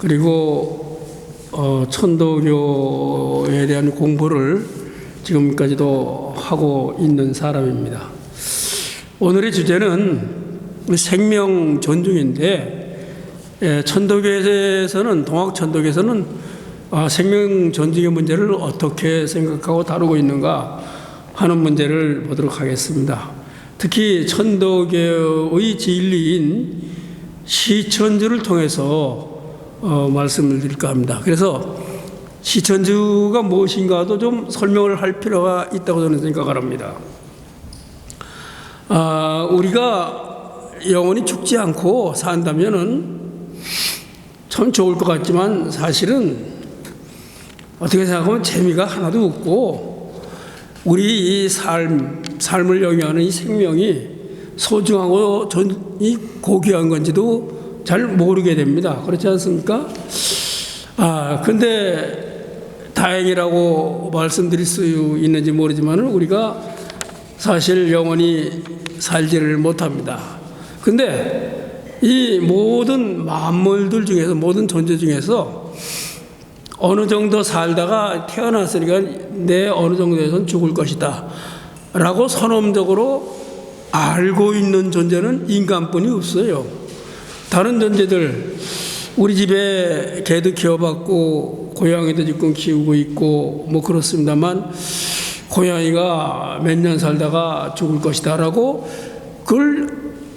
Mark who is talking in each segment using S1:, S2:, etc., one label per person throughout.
S1: 그리고 천도교에 대한 공부를 지금까지도 하고 있는 사람입니다. 오늘의 주제는 생명 존중인데, 천도교에서는, 동학 천도교에서는 생명 존중의 문제를 어떻게 생각하고 다루고 있는가 하는 문제를 보도록 하겠습니다. 특히 천도교의 진리인 시천주를 통해서 말씀을 드릴까 합니다. 그래서 시천주가 무엇인가도 좀 설명을 할 필요가 있다고 저는 생각을 합니다. 우리가 영원히 죽지 않고 산다면은 참 좋을 것 같지만, 사실은 어떻게 생각하면 재미가 하나도 없고, 우리 이 삶을 영위하는 이 생명이 소중하고 이 고귀한 건지도 잘 모르게 됩니다. 그렇지 않습니까? 근데 다행이라고 말씀드릴 수 있는지 모르지만, 우리가 사실 영원히 살지를 못합니다. 근데 이 모든 만물들 중에서, 모든 존재 중에서 어느 정도 살다가 태어났으니까 내 어느 정도에선 죽을 것이다 라고 선언적으로 알고 있는 존재는 인간뿐이 없어요. 다른 존재들, 우리 집에 개도 키워봤고 고양이도 지금 키우고 있고 뭐 그렇습니다만, 고양이가 몇 년 살다가 죽을 것이다 라고 그걸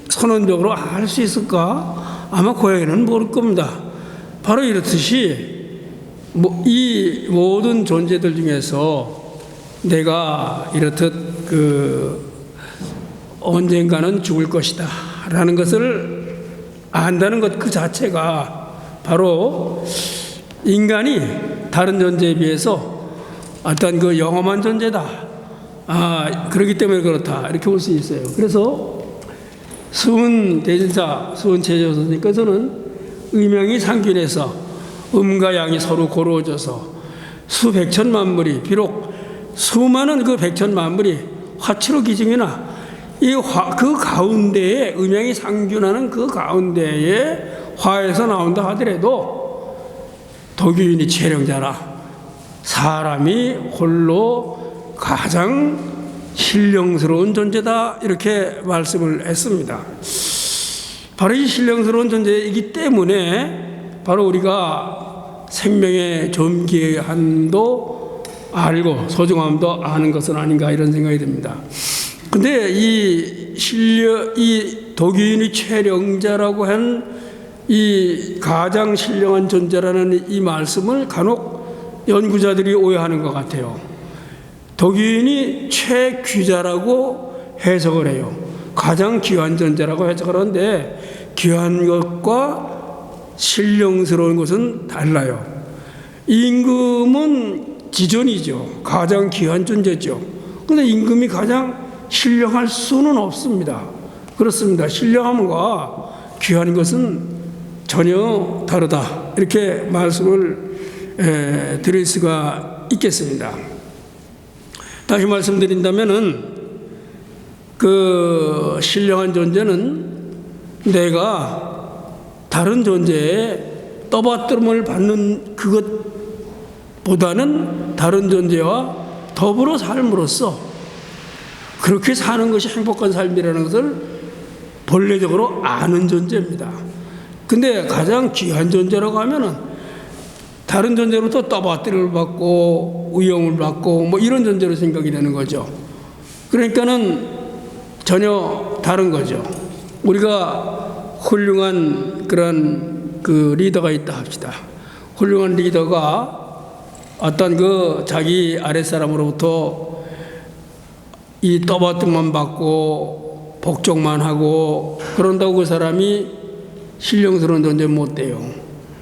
S1: 선언적으로 알 수 있을까? 아마 고양이는 모를 겁니다. 바로 이렇듯이 이 모든 존재들 중에서 내가 이렇듯 언젠가는 죽을 것이다 라는 것을 안다는 것 그 자체가 바로 인간이 다른 존재에 비해서 어떤 그 영험한 존재다, 그렇기 때문에 그렇다, 이렇게 볼 수 있어요. 그래서 수은 대진사, 수은 제조 선생님께서는 음양이 상균해서 음과 양이 서로 고루어져서 수백천 만물이, 비록 수많은 그 백천 만물이 화치로 기증이나 그 가운데에, 음양이 상균하는 그 가운데에 화에서 나온다 하더라도 도교인이 최령자라, 사람이 홀로 가장 신령스러운 존재다, 이렇게 말씀을 했습니다. 바로 이 신령스러운 존재이기 때문에 바로 우리가 생명의 존귀함도 알고 소중함도 아는 것은 아닌가, 이런 생각이 듭니다. 근데 이 도교인의 최령자라고 한 이 가장 신령한 존재라는 이 말씀을 간혹 연구자들이 오해하는 것 같아요. 도교인이 최귀자라고 해석을 해요. 가장 귀한 존재라고 해석을 하는데, 귀한 것과 신령스러운 것은 달라요. 임금은 지존이죠. 가장 귀한 존재죠. 그런데 임금이 가장 신령할 수는 없습니다. 그렇습니다. 신령함과 귀한 것은 전혀 다르다, 이렇게 말씀을 드릴 수가 있겠습니다. 다시 말씀드린다면은, 그 신령한 존재는 내가 다른 존재에 떠받들음을 받는 그것보다는 다른 존재와 더불어 삶으로써 그렇게 사는 것이 행복한 삶이라는 것을 본래적으로 아는 존재입니다. 근데 가장 귀한 존재라고 하면은 다른 존재로부터 떠받들음을 받고 위험을 받고 뭐 이런 존재로 생각이 되는 거죠. 그러니까는 전혀 다른 거죠. 우리가 훌륭한 그런 그 리더가 있다 합시다. 훌륭한 리더가 어떤 그 자기 아랫사람으로부터 이 떠받들만 받고 복종만 하고 그런다고 그 사람이 신령스러운 존재 못 돼요.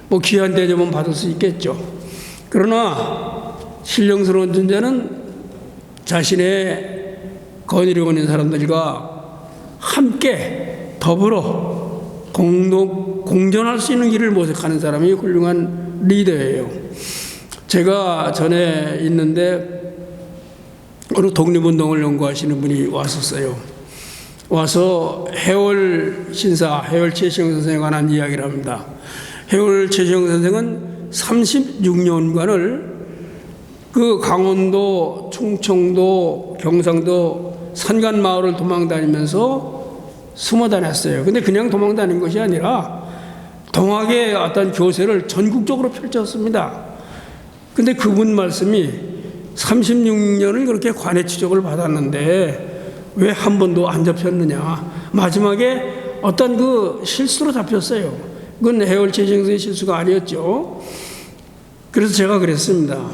S1: 뭐 귀한 대접은 받을 수 있겠죠. 그러나 신령스러운 존재는 자신의 건의를 있는 사람들과 함께 더불어 공존할 수 있는 길을 모색하는 사람이 훌륭한 리더예요. 제가 전에 있는데 어느 독립운동을 연구하시는 분이 왔었어요. 와서 해월 신사, 해월 최시영 선생에 관한 이야기를 합니다. 해월 최시영 선생은 36년간을 그 강원도, 충청도, 경상도 산간 마을을 도망다니면서 숨어 다녔어요. 근데 그냥 도망 다닌 것이 아니라 동학의 어떤 교세를 전국적으로 펼쳤습니다. 근데 그분 말씀이 36년을 그렇게 관의 추적을 받았는데 왜 한 번도 안 잡혔느냐. 마지막에 어떤 그 실수로 잡혔어요. 그건 해월 최시영 선생의 실수가 아니었죠. 그래서 제가 그랬습니다.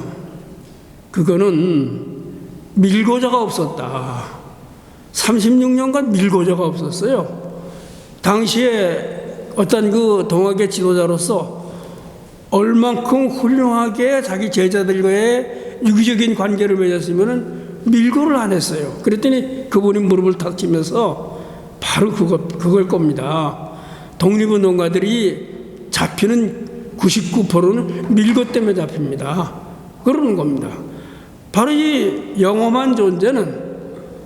S1: 그거는 밀고자가 없었다. 36년간 밀고자가 없었어요. 당시에 어떤 그 동학의 지도자로서 얼만큼 훌륭하게 자기 제자들과의 유기적인 관계를 맺었으면 밀고를 안 했어요. 그랬더니 그분이 무릎을 탁 치면서 바로 그걸 겁니다. 독립운동가들이 잡히는 99%는 밀고 때문에 잡힙니다. 그러는 겁니다. 바로 이 영험한 존재는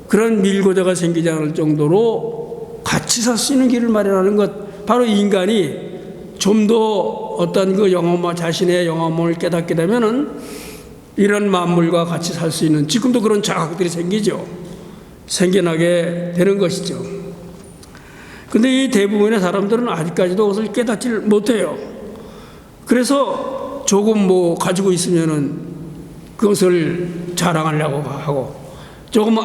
S1: 그런 밀고자가 생기지 않을 정도로 같이 살 수 있는 길을 마련하는 것, 바로 인간이 좀 더 어떤 그 영험한 자신의 영험을 깨닫게 되면은 이런 만물과 같이 살 수 있는, 지금도 그런 자각들이 생겨나게 되는 것이죠. 근데 이 대부분의 사람들은 아직까지도 그것을 깨닫지를 못해요. 그래서 조금 뭐 가지고 있으면은 그것을 자랑하려고 하고, 조금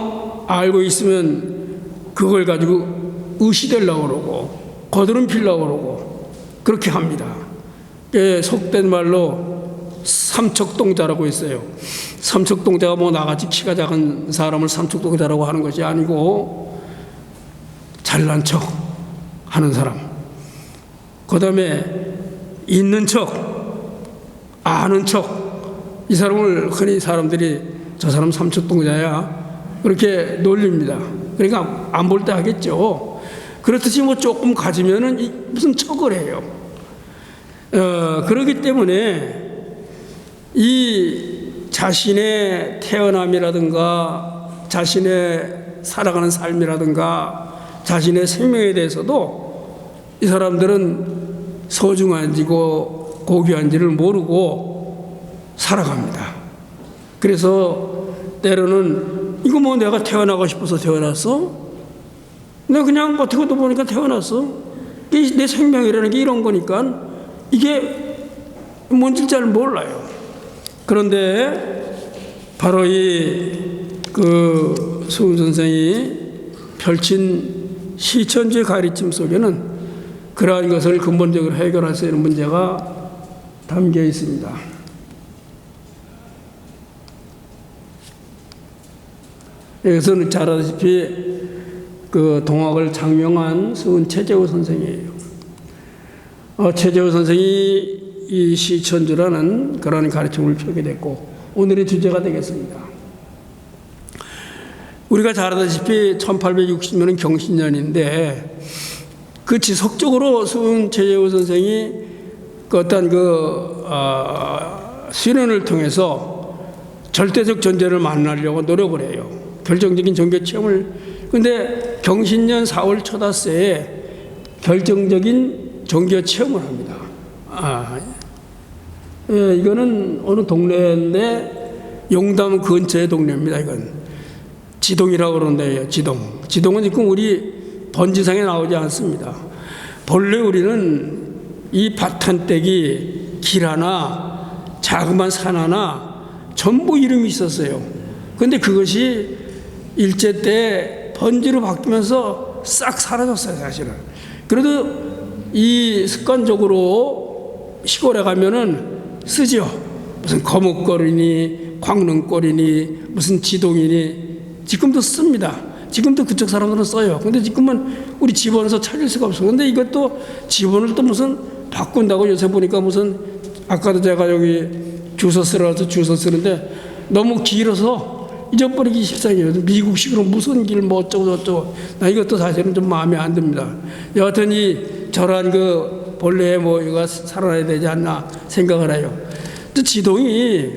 S1: 알고 있으면 그걸 가지고 의시되려고 그러고, 거드름 피려고 그러고, 그렇게 합니다. 속된 말로 삼척동자라고 있어요. 삼척동자가 뭐 나같이 키가 작은 사람을 삼척동자라고 하는 것이 아니고, 잘난 척 하는 사람, 그 다음에 있는 척, 아는 척, 이 사람을 흔히 사람들이 저 사람 삼척동자야 그렇게 놀립니다. 그러니까 안 볼 때 하겠죠. 그렇듯이 뭐 조금 가지면은 무슨 척을 해요. 그렇기 때문에 이 자신의 태어남이라든가 자신의 살아가는 삶이라든가 자신의 생명에 대해서도 이 사람들은 소중한지고 고귀한지를 모르고 살아갑니다. 그래서 때로는 이거 뭐 내가 태어나고 싶어서 태어났어? 내가 그냥 어떻게 보니까 태어났어? 내 생명이라는 게 이런 거니까 이게 뭔지 잘 몰라요. 그런데 바로 그 수훈 선생이 펼친 시천주의 가르침 속에는 그러한 것을 근본적으로 해결할 수 있는 문제가 담겨 있습니다. 여기서는 잘 아다시피 그 동학을 장명한 수훈 최재호 선생이에요. 최재호 선생이 이 시천주라는 그런 가르침을 펴게 됐고, 오늘의 주제가 되겠습니다. 우리가 잘 아다시피 1860년은 경신년인데, 그 지속적으로 수훈 최재호 선생이 그 어떤 실현을 통해서 절대적 존재를 만나려고 노력을 해요. 결정적인 종교 체험을. 근데 경신년 4월 초다새에 결정적인 종교 체험을 합니다. 이거는 어느 동네인데 용담 근처의 동네입니다. 이건 지동이라고 그러는데요. 지동은 지금 우리 번지상에 나오지 않습니다. 본래 우리는 이 밭한떼기 길 하나, 자그만 산 하나 전부 이름이 있었어요. 그런데 그것이 일제 때 번지로 바뀌면서 싹 사라졌어요, 사실은. 그래도 이 습관적으로 시골에 가면은 쓰죠. 무슨 거뭇거리니, 광릉골이니, 무슨 지동이니, 지금도 씁니다. 지금도 그쪽 사람들은 써요. 근데 지금은 우리 집원에서 찾을 수가 없어요. 근데 이것도 집원을 또 무슨 바꾼다고 요새 보니까 무슨, 아까도 제가 여기 주소 쓰러서 주소 쓰는데 너무 길어서 잊어버리기 십상이에요. 미국식으로 무슨 길 뭐 어쩌고 저쩌고. 나 이것도 사실은 좀 마음에 안 듭니다. 여하튼 저러한 본래의 뭐 이거 살아나야 되지 않나 생각을 해요. 또 지동이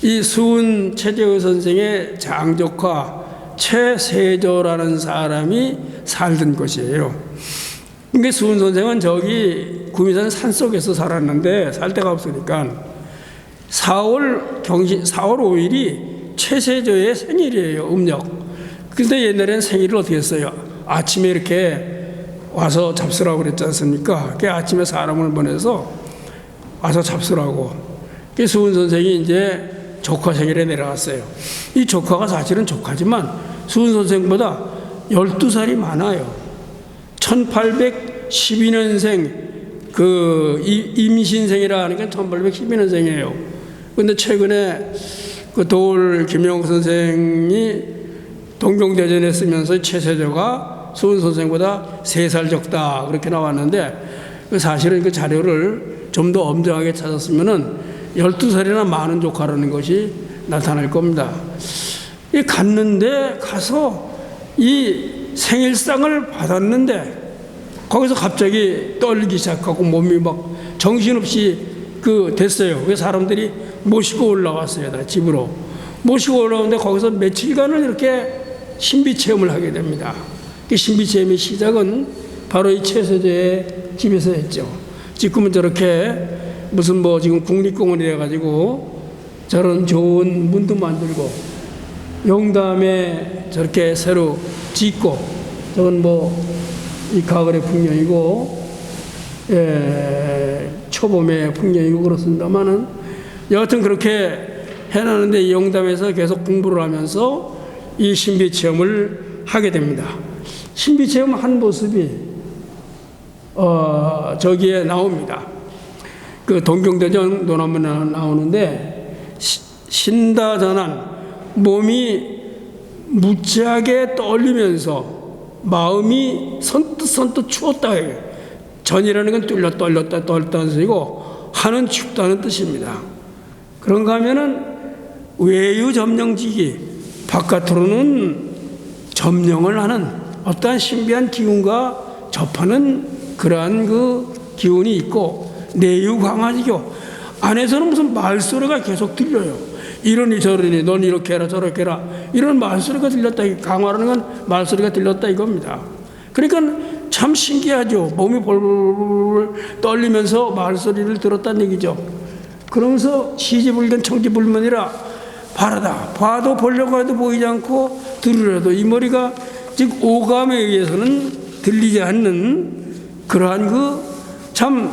S1: 이 수훈 최재호 선생의 장조카 최세조라는 사람이 살던 곳이에요. 그러니까 수훈 선생은 저기 구미산 산속에서 살았는데 살 데가 없으니까 4월 5일이 최세조의 생일이에요. 음력. 근데 옛날에는 생일을 어떻게 했어요? 아침에 이렇게 와서 잡수라고 그랬지 않습니까? 그 아침에 사람을 보내서 와서 잡수라고. 그 수훈 선생이 이제 조카 생일에 내려갔어요. 이 조카가 사실은 조카지만 수훈 선생보다 12살이 많아요. 1812년생 그 임신생이라 하니까 1812년생이에요. 근데 최근에 그 도울 김영옥 선생이 동경대전에 쓰면서 최세조가 수훈 선생보다 3살 적다 그렇게 나왔는데 사실은 그 자료를 좀 더 엄정하게 찾았으면은 12살이나 많은 조카라는 것이 나타날 겁니다. 갔는데 가서 이 생일상을 받았는데 거기서 갑자기 떨리기 시작하고 몸이 막 정신없이 됐어요. 그래서 사람들이 모시고 올라왔어요. 다 집으로. 모시고 올라오는데 거기서 며칠간을 이렇게 신비체험을 하게 됩니다. 그 신비체험의 시작은 바로 이 최세조의 집에서 했죠. 지금은 저렇게 무슨 지금 국립공원이 돼가지고 저런 좋은 문도 만들고 용담에 저렇게 새로 짓고 저건 이 가을의 풍경이고 초봄의 풍경이고 그렇습니다만은 여하튼 그렇게 해놨는데 이 용담에서 계속 공부를 하면서 이 신비체험을 하게 됩니다. 신비체험 한 모습이 저기에 나옵니다. 그 동경대전 논한문에 나오는데 신다전한 몸이 무지하게 떨리면서 마음이 선뜻 추웠다. 전이라는 건 떨렸다는 뜻이고 하는 춥다는 뜻입니다. 그런가 하면은 외유 점령지기 바깥으로는 점령을 하는 어떠한 신비한 기운과 접하는 그러한 그 기운이 있고 내유 강화지교 안에서는 무슨 말소리가 계속 들려요. 이러니 저러니 넌 이렇게 해라 저렇게 해라 이런 말소리가 들렸다. 강화라는 건 말소리가 들렸다 이겁니다. 그러니까 참 신기하죠. 몸이 벌벌 떨리면서 말소리를 들었다는 얘기죠. 그러면서 시지불견 청지불문이라 바라다 봐도 보려고 해도 보이지 않고 들으려도 이 머리가 즉 오감에 의해서는 들리지 않는 그러한 참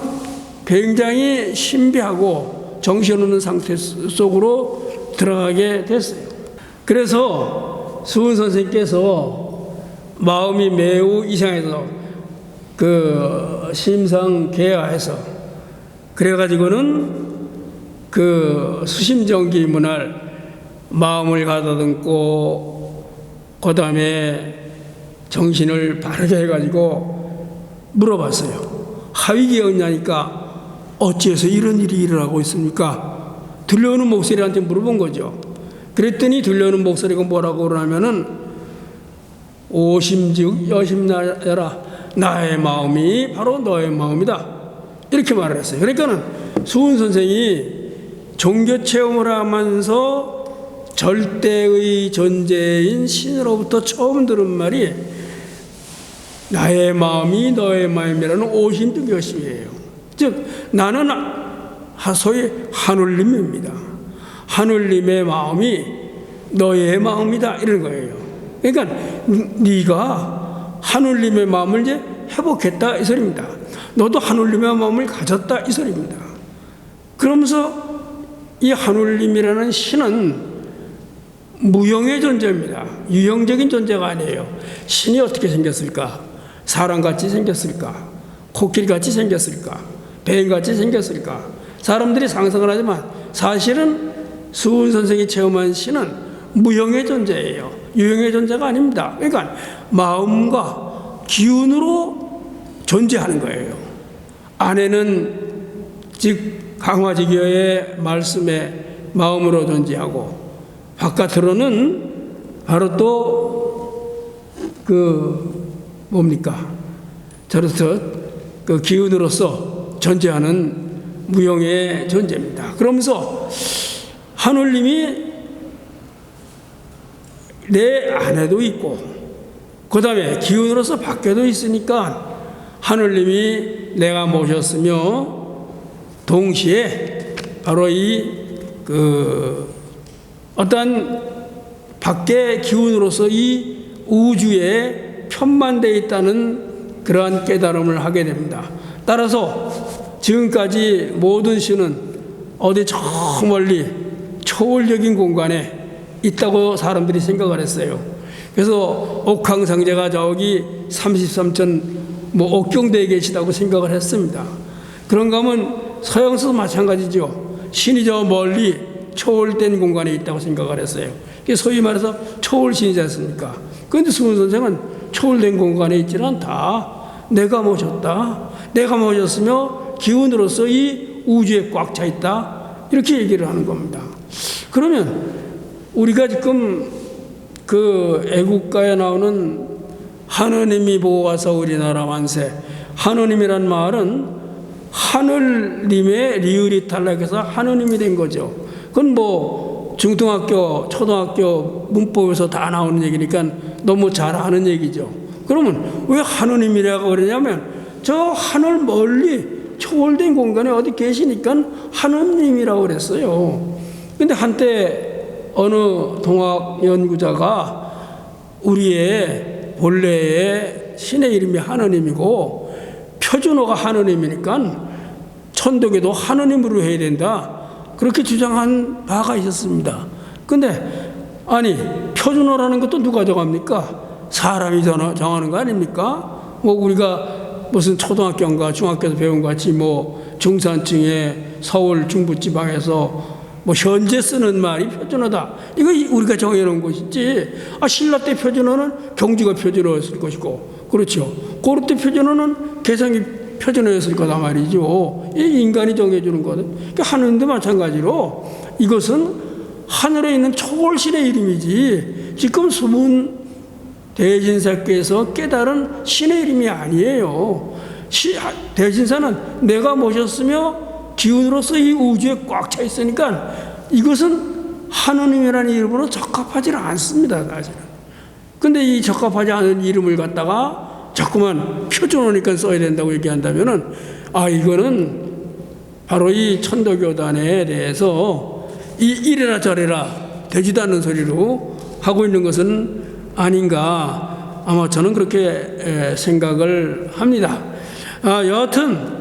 S1: 굉장히 신비하고 정신없는 상태 속으로 들어가게 됐어요. 그래서 수훈 선생님께서 마음이 매우 이상해서 심상계하해서 그래가지고는 수심정기 문할 마음을 가다듬고 그 다음에 정신을 바르게 해가지고 물어봤어요. 하위계였냐니까 어찌해서 이런 일이 일어나고 있습니까? 들려오는 목소리한테 물어본 거죠. 그랬더니 들려오는 목소리가 뭐라고 그러냐면은 오심즉 여심나여라 나의 마음이 바로 너의 마음이다 이렇게 말을 했어요. 그러니까는 수훈 선생이 종교 체험을 하면서 절대의 존재인 신으로부터 처음 들은 말이 나의 마음이 너의 마음이라는 오심즉 여심이에요. 즉 나는 소위 하늘님입니다. 하늘님의 마음이 너의 마음이다 이런 거예요. 그러니까 네가 하늘님의 마음을 이제 회복했다 이 소리입니다. 너도 하늘님의 마음을 가졌다 이 소리입니다. 그러면서 이 하늘님이라는 신은 무형의 존재입니다. 유형적인 존재가 아니에요. 신이 어떻게 생겼을까? 사람같이 생겼을까? 코끼리같이 생겼을까? 뱀같이 생겼을까? 사람들이 상상을 하지만 사실은 수훈 선생이 체험한 신은 무형의 존재예요. 유형의 존재가 아닙니다. 그러니까 마음과 기운으로 존재하는 거예요. 안에는 즉 강화지교의 말씀에 마음으로 존재하고 바깥으로는 바로 또 저렇듯 기운으로서 존재하는 무형의 존재입니다. 그러면서 하늘님이 내 안에도 있고 그 다음에 기운으로서 밖에도 있으니까 하늘님이 내가 모셨으며 동시에 바로 어떤 밖의 기운으로서 이 우주에 편만되어 있다는 그러한 깨달음을 하게 됩니다. 따라서 지금까지 모든 신은 어디 저 멀리 초월적인 공간에 있다고 사람들이 생각을 했어요. 그래서 옥황상제가 저기 33천 옥경대에 계시다고 생각을 했습니다. 그런가 하면 서양서도 마찬가지죠. 신이 저 멀리 초월된 공간에 있다고 생각을 했어요. 소위 말해서 초월신이지 않습니까? 그런데 수은 선생은 초월된 공간에 있지는 않다. 내가 모셨다. 내가 모셨으며 기운으로서 이 우주에 꽉 차 있다. 이렇게 얘기를 하는 겁니다. 그러면 우리가 지금 그 애국가에 나오는 하느님이 보호하사 우리나라 만세, 하느님이란 말은 하늘님의 리을이 탈락해서 하느님이 된 거죠. 그건 중등학교, 초등학교 문법에서 다 나오는 얘기니까 너무 잘 아는 얘기죠. 그러면 왜 하느님이라고 그러냐면 저 하늘 멀리 초월된 공간에 어디 계시니까 하느님이라고 그랬어요. 근데 한때 어느 동학 연구자가 우리의 본래의 신의 이름이 하느님이고 표준어가 하느님이니까 천도교도 하느님으로 해야 된다. 그렇게 주장한 바가 있었습니다. 근데 아니 표준어라는 것도 누가 정합니까? 사람이 정하는 거 아닙니까? 우리가 무슨 초등학교인가 중학교에서 배운 것 같이 중산층의 서울 중부지방에서 현재 쓰는 말이 표준어다. 이거 우리가 정해놓은 것이지. 신라 때 표준어는 경주가 표준어였을 것이고, 그렇죠. 고려 때 표준어는 개성이 표준어였을 거다 말이죠. 이 인간이 정해주는 거든. 그러니까 하늘도 마찬가지로 이것은 하늘에 있는 초월신의 이름이지 지금 수문 대진사께서 깨달은 신의 이름이 아니에요. 대진사는 내가 모셨으며 기운으로서 이 우주에 꽉 차 있으니까 이것은 하느님이라는 이름으로 적합하지 않습니다, 사실은. 근데 이 적합하지 않은 이름을 갖다가 자꾸만 표준어니까 써야 된다고 얘기한다면은 이거는 바로 이 천도교단에 대해서 이래라 저래라 되지도 않는 소리로 하고 있는 것은 아닌가, 아마 저는 그렇게 생각을 합니다. 여하튼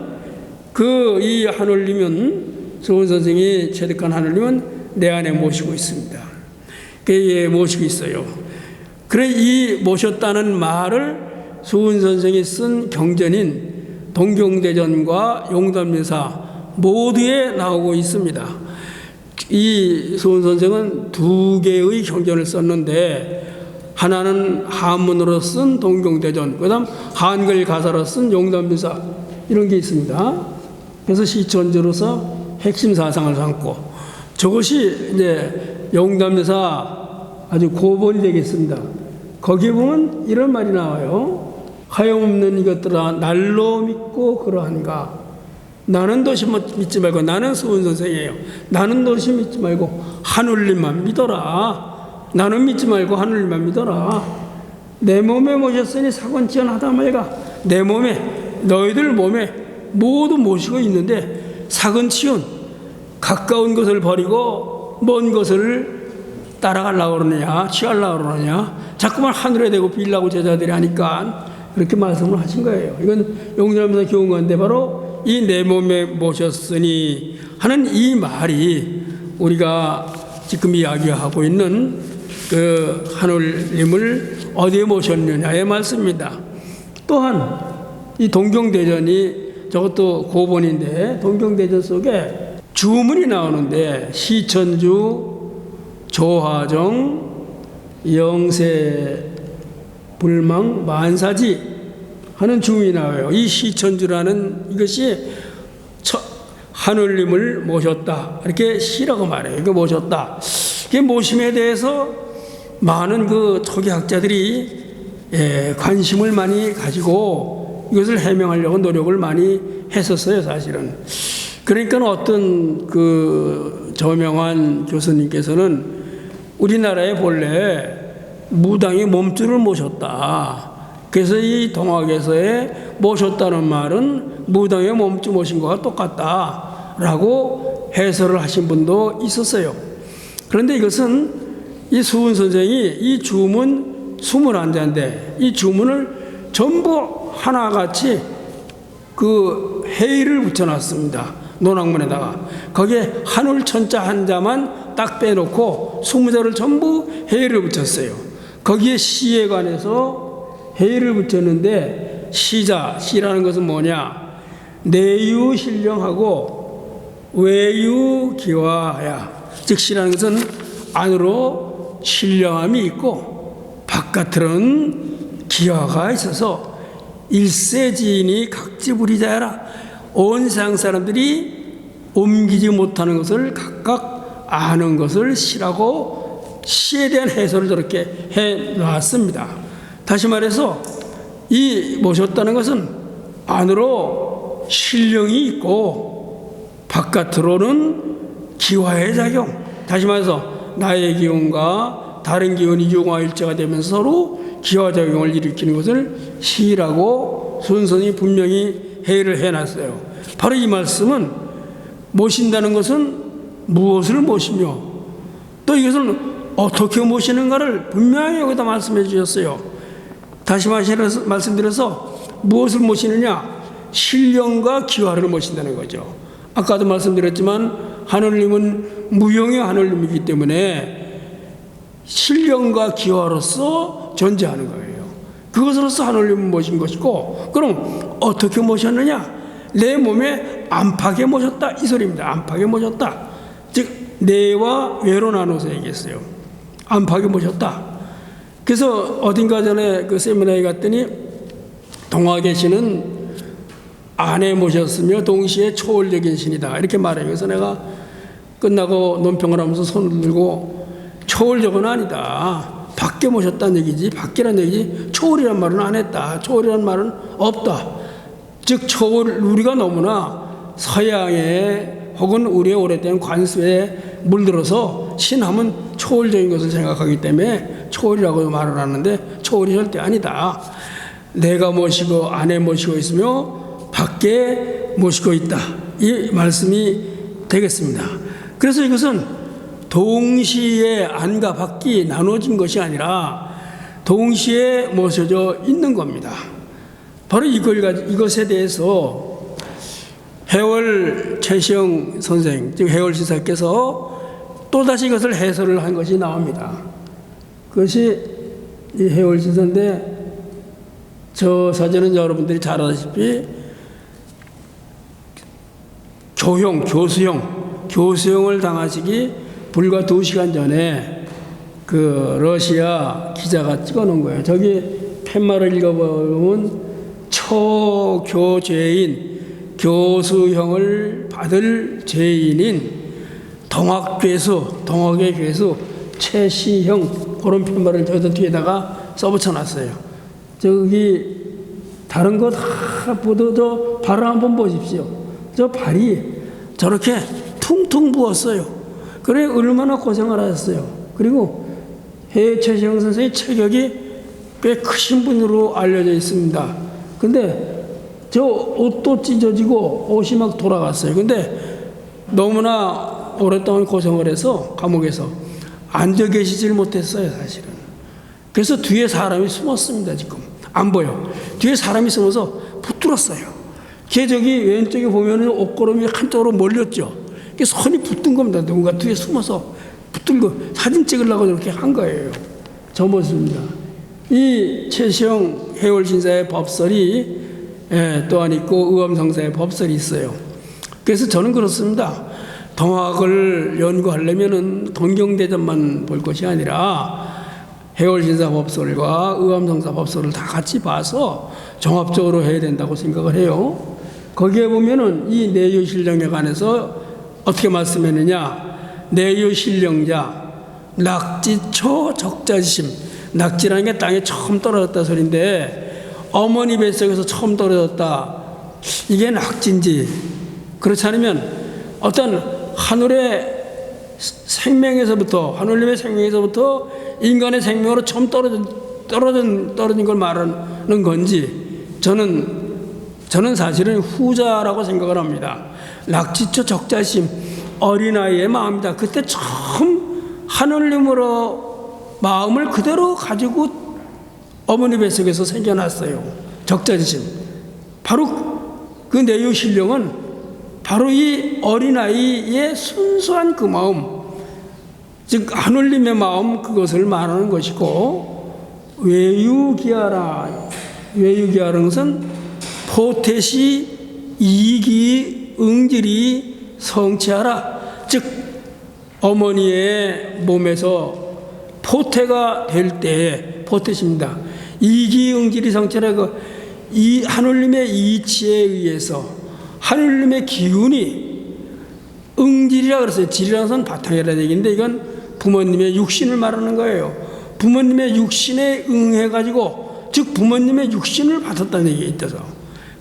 S1: 이 하늘님은 수은 선생이 체득한 하늘님은 내 안에 모시고 있습니다. 모시고 있어요. 그래 이 모셨다는 말을 수은 선생이 쓴 경전인 동경대전과 용담유사 모두에 나오고 있습니다. 이 수은 선생은 두 개의 경전을 썼는데 하나는 한문으로 쓴 동경대전, 그다음 한글 가사로 쓴 용담유사 이런 게 있습니다. 그래서 시천주로서 핵심 사상을 삼고 저것이 이제 용담유사 아주 고본이 되겠습니다. 거기에 보면 이런 말이 나와요. 하염없는 이것들아 날로 믿고 그러한가. 나는 도시 믿지 말고, 나는 수은 선생이에요. 나는 도시 믿지 말고 하늘님만 믿어라. 나는 믿지 말고 하늘님만 믿어라. 내 몸에 모셨으니 사건치연하다 말가. 내 몸에, 너희들 몸에 모두 모시고 있는데 사건치연, 가까운 것을 버리고 먼 것을 따라가려고 그러느냐, 취하려고 그러느냐, 자꾸만 하늘에 대고 빌라고 제자들이 하니까 그렇게 말씀을 하신 거예요. 이건 용담유사 교훈가인데 바로 이 내 몸에 모셨으니 하는 이 말이 우리가 지금 이야기하고 있는 그 하늘님을 어디에 모셨느냐의 말씀입니다. 또한 이 동경대전이 저것도 고본인데 동경대전 속에 주문이 나오는데 시천주, 조화정, 영세, 불망, 만사지 하는 주문이 나와요. 이 시천주라는 이것이 하늘님을 모셨다 이렇게 시라고 말해요. 이거 모셨다. 이게 모심에 대해서 많은 그 초기학자들이 관심을 많이 가지고 이것을 해명하려고 노력을 많이 했었어요, 사실은. 그러니까 어떤 그 저명한 교수님께서는 우리나라에 본래 무당이 몸줄을 모셨다 그래서 이 동학에서의 모셨다는 말은 무당의 몸주 모신 것과 똑같다라고 해설을 하신 분도 있었어요. 그런데 이것은 이 수은 선생이 이 주문 21자인데 이 주문을 전부 하나같이 그 해의를 붙여놨습니다. 논학문에다가. 거기에 한울 천자 한자만 딱 빼놓고 20자를 전부 해의를 붙였어요. 거기에 시에 관해서 해의를 붙였는데 시라는 것은 뭐냐? 내유 신령하고 외유 기화야. 즉 시라는 것은 안으로 신령함이 있고 바깥으로는 기화가 있어서 일세지인이 각지불이자야라. 온 세상 사람들이 옮기지 못하는 것을 각각 아는 것을 시라고 시에 대한 해설을 저렇게 해놨습니다. 다시 말해서 이 모셨다는 것은 안으로 신령이 있고 바깥으로는 기화의 작용. 다시 말해서 나의 기운과 다른 기운이 융화일체가 되면서 서로 기화작용을 일으키는 것을 시라고 순선이 분명히 해를 해놨어요. 바로 이 말씀은 모신다는 것은 무엇을 모시며 또 이것을 어떻게 모시는가를 분명히 여기다 말씀해 주셨어요. 다시 말씀드려서 무엇을 모시느냐? 신령과 기화를 모신다는 거죠. 아까도 말씀드렸지만 하늘님은 무형의 하늘님이기 때문에 신령과 기화로서 존재하는 거예요. 그것으로서 하늘님을 모신 것이고, 그럼 어떻게 모셨느냐? 내 몸에 안팎에 모셨다 이 소리입니다. 안팎에 모셨다. 즉 내와 외로 나눠서 얘기했어요. 안팎에 모셨다. 그래서 어딘가 전에 그 세미나에 갔더니 동학의 신은 안에 모셨으며 동시에 초월적인 신이다 이렇게 말해요. 그래서 내가 끝나고 논평을 하면서 손을 들고 초월적은 아니다. 밖에 모셨다는 얘기지 밖이라는 얘기지 초월이란 말은 안 했다. 초월이란 말은 없다. 즉 초월 우리가 너무나 서양에 혹은 우리의 오래된 관습에 물들어서 신하면 초월적인 것을 생각하기 때문에 초월이라고 말을 하는데 초월이 절대 아니다. 내가 모시고 안에 모시고 있으며 밖에 모시고 있다. 이 말씀이 되겠습니다. 그래서 이것은 동시에 안과 밖이 나눠진 것이 아니라 동시에 모셔져 있는 겁니다. 바로 이것에 대해서 해월 최시영 선생, 즉 해월 시사께서 또다시 이것을 해설을 한 것이 나옵니다. 그것이 이 해월 시사인데 저 사진은 여러분들이 잘 아다시피 교수형을 당하시기 불과 2시간 전에 그 러시아 기자가 찍어놓은 거예요. 저기 팻말을 읽어보면 초교죄인 교수형을 받을 죄인인 동학의 괴수 최시형 그런 팻말을 저기다 뒤에다가 써붙여놨어요. 저기 다른 거 다 보도 저 발을 한번 보십시오. 저 발이 저렇게 퉁퉁 부었어요. 그래 얼마나 고생을 하셨어요. 그리고 최시영 선생의 체격이 꽤 크신 분으로 알려져 있습니다. 근데 저 옷도 찢어지고 옷이 막 돌아갔어요. 근데 너무나 오랫동안 고생을 해서 감옥에서 앉아 계시질 못했어요, 사실은. 그래서 뒤에 사람이 숨었습니다, 지금. 안 보여. 뒤에 사람이 숨어서 붙들었어요. 저기 왼쪽에 보면은 옷걸음이 한쪽으로 몰렸죠. 손이 붙은 겁니다. 누군가 뒤에 숨어서 붙들고 사진 찍으려고 그렇게 한 거예요. 저 모습입니다. 이 최시영 해월신사의 법설이 또한 있고 의암성사의 법설이 있어요. 그래서 저는 그렇습니다. 동학을 연구하려면은 동경대전만 볼 것이 아니라 해월신사 법설과 의암성사 법설을 다 같이 봐서 종합적으로 해야 된다고 생각을 해요. 거기에 보면은 이 내유신령에 관해서 어떻게 말씀했느냐? 내유신령자 낙지초 적자지심. 낙지라는 게 땅에 처음 떨어졌다 소리인데 어머니 뱃속에서 처음 떨어졌다. 이게 낙지인지 그렇지 않으면 어떤 하늘의 생명에서부터 하늘님의 생명에서부터 인간의 생명으로 처음 떨어진 걸 말하는 생각하는 건지 저는 사실은 후자라고 생각을 합니다. 낙지초 적자심, 어린아이의 마음이다. 그때 처음 하늘님으로 마음을 그대로 가지고 어머니 뱃속에서 생겨났어요. 적자심. 바로 그 내유신령은 바로 이 어린아이의 순수한 그 마음, 즉 하늘님의 마음, 그것을 말하는 것이고, 외유기하라는 것은 포태시 이기 응질이 성취하라. 즉 어머니의 몸에서 포태가 될 때에, 포태시입니다. 이기 응질이 성취하라. 이 하늘님의 이치에 의해서 하늘님의 기운이 응질이라 그랬어요. 질이라는 것은 바탕이라는 얘기인데 이건 부모님의 육신을 말하는 거예요. 부모님의 육신에 응해가지고, 즉 부모님의 육신을 받았다는 얘기에 있어서,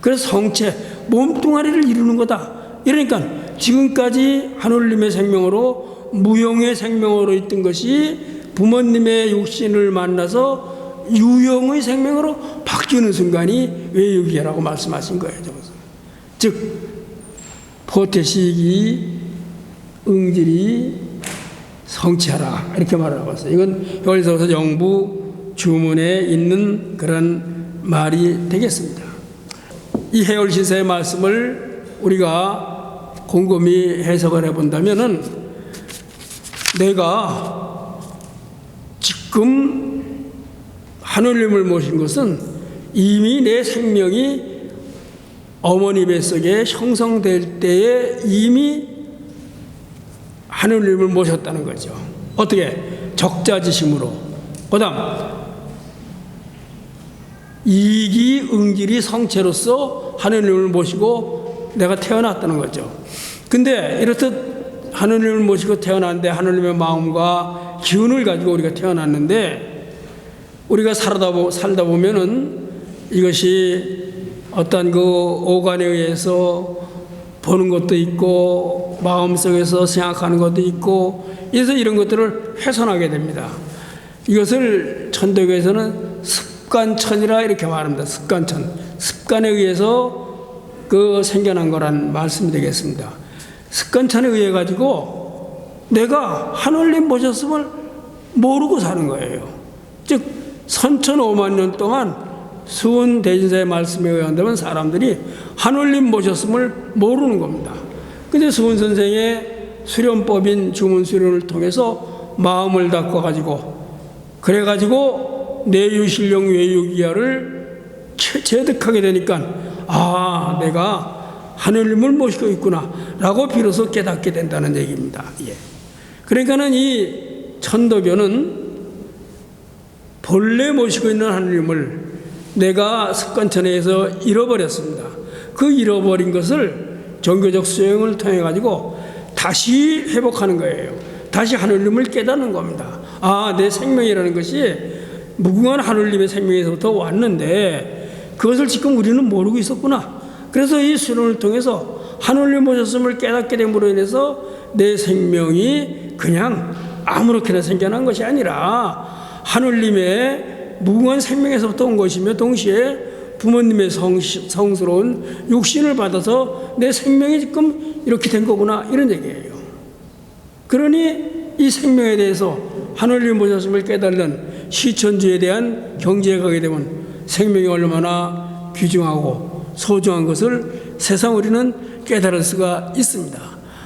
S1: 그래서 성체, 몸뚱아리를 이루는 거다. 이러니까 지금까지 하늘님의 생명으로, 무용의 생명으로 있던 것이 부모님의 육신을 만나서 유용의 생명으로 바뀌는 순간이 외유기라고 말씀하신 거예요. 즉 포태시기 응질이 성취하라, 이렇게 말하고 있어요. 이건 여기서 영부 주문에 있는 그런 말이 되겠습니다. 이 해열시사의 말씀을 우리가 곰곰이 해석을 해본다면은, 내가 지금 하늘님을 모신 것은 이미 내 생명이 어머니 뱃속에 형성될 때에 이미 하늘님을 모셨다는 거죠. 어떻게? 적자지심으로. 그 다음 이기응질이 성체로서 하늘님을 모시고 내가 태어났다는 거죠. 근데 이렇듯 하늘님을 모시고 태어났는데, 하늘님의 마음과 기운을 가지고 우리가 태어났는데, 우리가 살다 보면은 이것이 어떤 그 오간에 의해서 보는 것도 있고 마음속에서 생각하는 것도 있고, 그래서 이런 것들을 훼손하게 됩니다. 이것을 천도교에서는 습관천이라 이렇게 말합니다. 습관천, 습관에 의해서 그 생겨난 거란 말씀이 되겠습니다. 습관천에 의해 가지고 내가 하늘님 모셨음을 모르고 사는 거예요. 즉 선천오만 년 동안 수은 대진사의 말씀에 의한다면 사람들이 하늘님 모셨음을 모르는 겁니다. 근데 수은 선생의 수련법인 주문수련을 통해서 마음을 닦아 가지고, 그래 가지고 내유신령 외유기하를 체득하게 되니까, 아, 내가 하늘님을 모시고 있구나 라고 비로소 깨닫게 된다는 얘기입니다. 예. 그러니까는 이 천도교는 본래 모시고 있는 하늘님을 내가 습관천에서 잃어버렸습니다. 그 잃어버린 것을 종교적 수행을 통해 가지고 다시 회복하는 거예요. 다시 하늘님을 깨닫는 겁니다. 아, 내 생명이라는 것이 무궁한 하늘님의 생명에서부터 왔는데 그것을 지금 우리는 모르고 있었구나. 그래서 이 수련을 통해서 하늘님 모셨음을 깨닫게 됨으로 인해서 내 생명이 그냥 아무렇게나 생겨난 것이 아니라 하늘님의 무궁한 생명에서부터 온 것이며, 동시에 부모님의 성스러운 육신을 받아서 내 생명이 지금 이렇게 된 거구나, 이런 얘기예요. 그러니 이 생명에 대해서 하늘님 모셨음을 깨달는 시천주에 대한 경지에 가게 되면 생명이 얼마나 귀중하고 소중한 것을 세상 우리는 깨달을 수가 있습니다.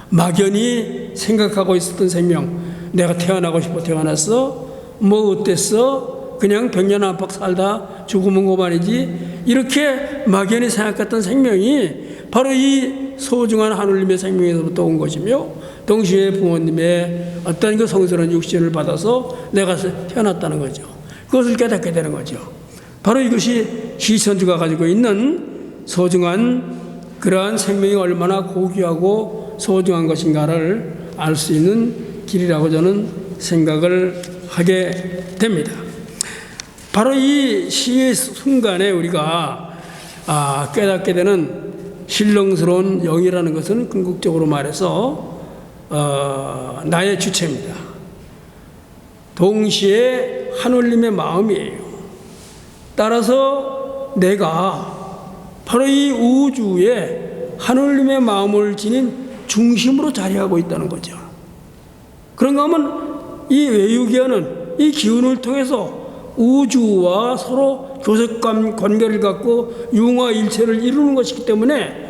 S1: 막연히 생각하고 있었던 생명, 내가 태어나고 싶어 태어났어? 뭐 어땠어? 그냥 백년 안팎 살다 죽으면 그만이지, 이렇게 막연히 생각했던 생명이 바로 이 소중한 하늘님의 생명에서부터 온 것이며, 동시에 부모님의 어떤 그 성스러운 육신을 받아서 내가 태어났다는 거죠. 그것을 깨닫게 되는 거죠. 바로 이것이 시천주가 가지고 있는 소중한 그러한 생명이 얼마나 고귀하고 소중한 것인가를 알 수 있는 길이라고 저는 생각을 하게 됩니다. 바로 이 시의 순간에 우리가 깨닫게 되는 신령스러운 영이라는 것은 궁극적으로 말해서 나의 주체입니다. 동시에 하늘님의 마음이에요. 따라서 내가 바로 이 우주에 하느님의 마음을 지닌 중심으로 자리하고 있다는 거죠. 그런가 하면 이 외유기하는 이 기운을 통해서 우주와 서로 교섭 관계를 갖고 융화일체를 이루는 것이기 때문에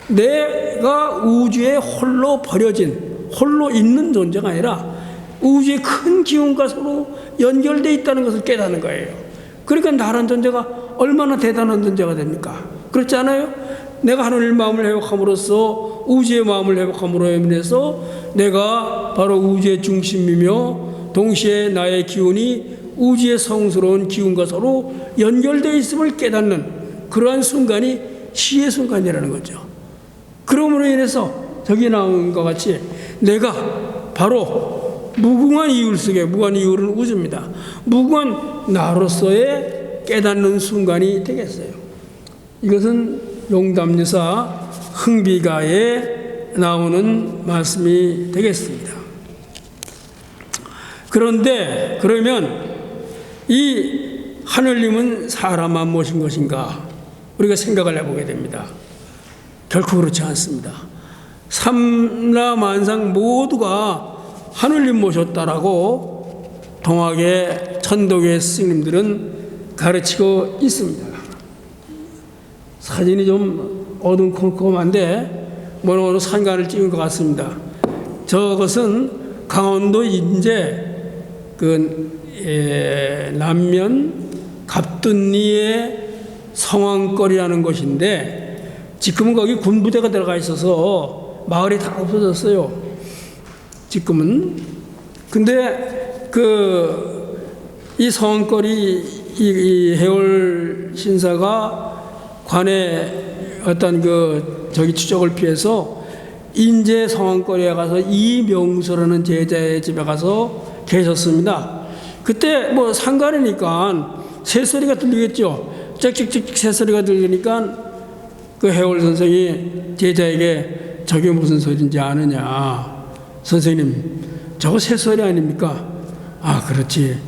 S1: 내가 우주에 홀로 버려진, 홀로 있는 존재가 아니라 우주의 큰 기운과 서로 연결되어 있다는 것을 깨닫는 거예요. 그러니까 나라는 존재가 얼마나 대단한 존재가 됩니까? 그렇지 않아요? 내가 하느님 마음을 회복함으로써 우주의 마음을 회복함으로 인해서 내가 바로 우주의 중심이며 동시에 나의 기운이 우주의 성스러운 기운과 서로 연결되어 있음을 깨닫는 그러한 순간이 시의 순간이라는 거죠. 그러므로 인해서 저기 나온 것 같이 내가 바로 무궁한 이율 속에, 무궁한 이율은 우주입니다. 무궁한 나로서의 깨닫는 순간이 되겠어요. 이것은 용담유사 흥비가에 나오는 말씀이 되겠습니다. 그런데 그러면 이 하느님은 사람만 모신 것인가? 우리가 생각을 해보게 됩니다. 결코 그렇지 않습니다. 삼라만상 모두가 하느님 모셨다라고 동학의 천도교의 스님들은 가르치고 있습니다. 사진이 좀 어두컴컴한데 어느 산간을 찍은 것 같습니다. 저것은 강원도 인제 남면 갑둔리의 성황거리라는 곳인데 지금은 거기 군부대가 들어가 있어서 마을이 다 없어졌어요. 지금은. 근데 이 성황거리 이 해월 신사가 관에 어떤 추적을 피해서 인제 성황거리에 가서 이명수라는 제자의 집에 가서 계셨습니다. 그때 상가리니까 새소리가 들리겠죠. 짹짹짹 새소리가 들리니까 그 해월 선생이 제자에게 저게 무슨 소리인지 아느냐. 선생님, 저거 새소리 아닙니까? 아, 그렇지.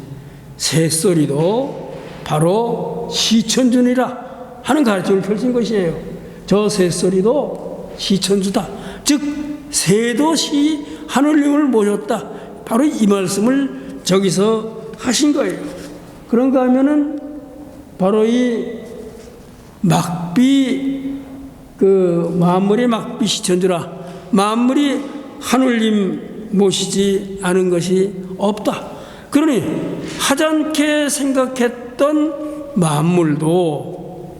S1: 새소리도 바로 시천주니라 하는 가르침을 펼친 것이에요. 저 새소리도 시천주다. 즉 새도시 하느님을 모셨다. 바로 이 말씀을 저기서 하신 거예요. 그런가 하면은 바로 이 막비 만물의 막비 시천주라. 만물이 하느님 모시지 않은 것이 없다. 그러니 하찮게 생각했던 만물도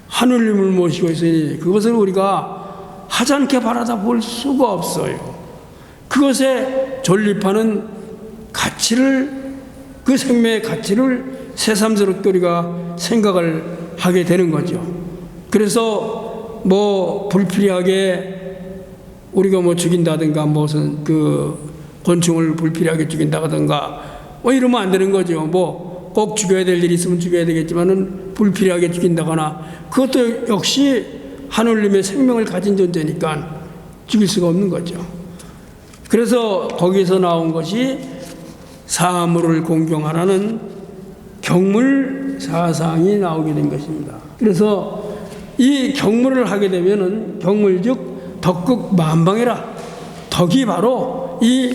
S1: 하느님을 모시고 있으니 그것을 우리가 하찮게 바라다 볼 수가 없어요. 그것에 존립하는 가치를, 그 생명의 가치를 새삼스럽게 우리가 생각을 하게 되는 거죠. 그래서 불필요하게 우리가 죽인다든가 무슨 곤충을 불필요하게 죽인다든가 이러면 안 되는 거죠. 꼭 죽여야 될 일이 있으면 죽여야 되겠지만은 불필요하게 죽인다거나 그것도 역시 하느님의 생명을 가진 존재니까 죽일 수가 없는 거죠. 그래서 거기서 나온 것이 사물을 공경하라는 경물 사상이 나오게 된 것입니다. 그래서 이 경물을 하게 되면은 경물즉 덕극 만방이라, 덕이 바로 이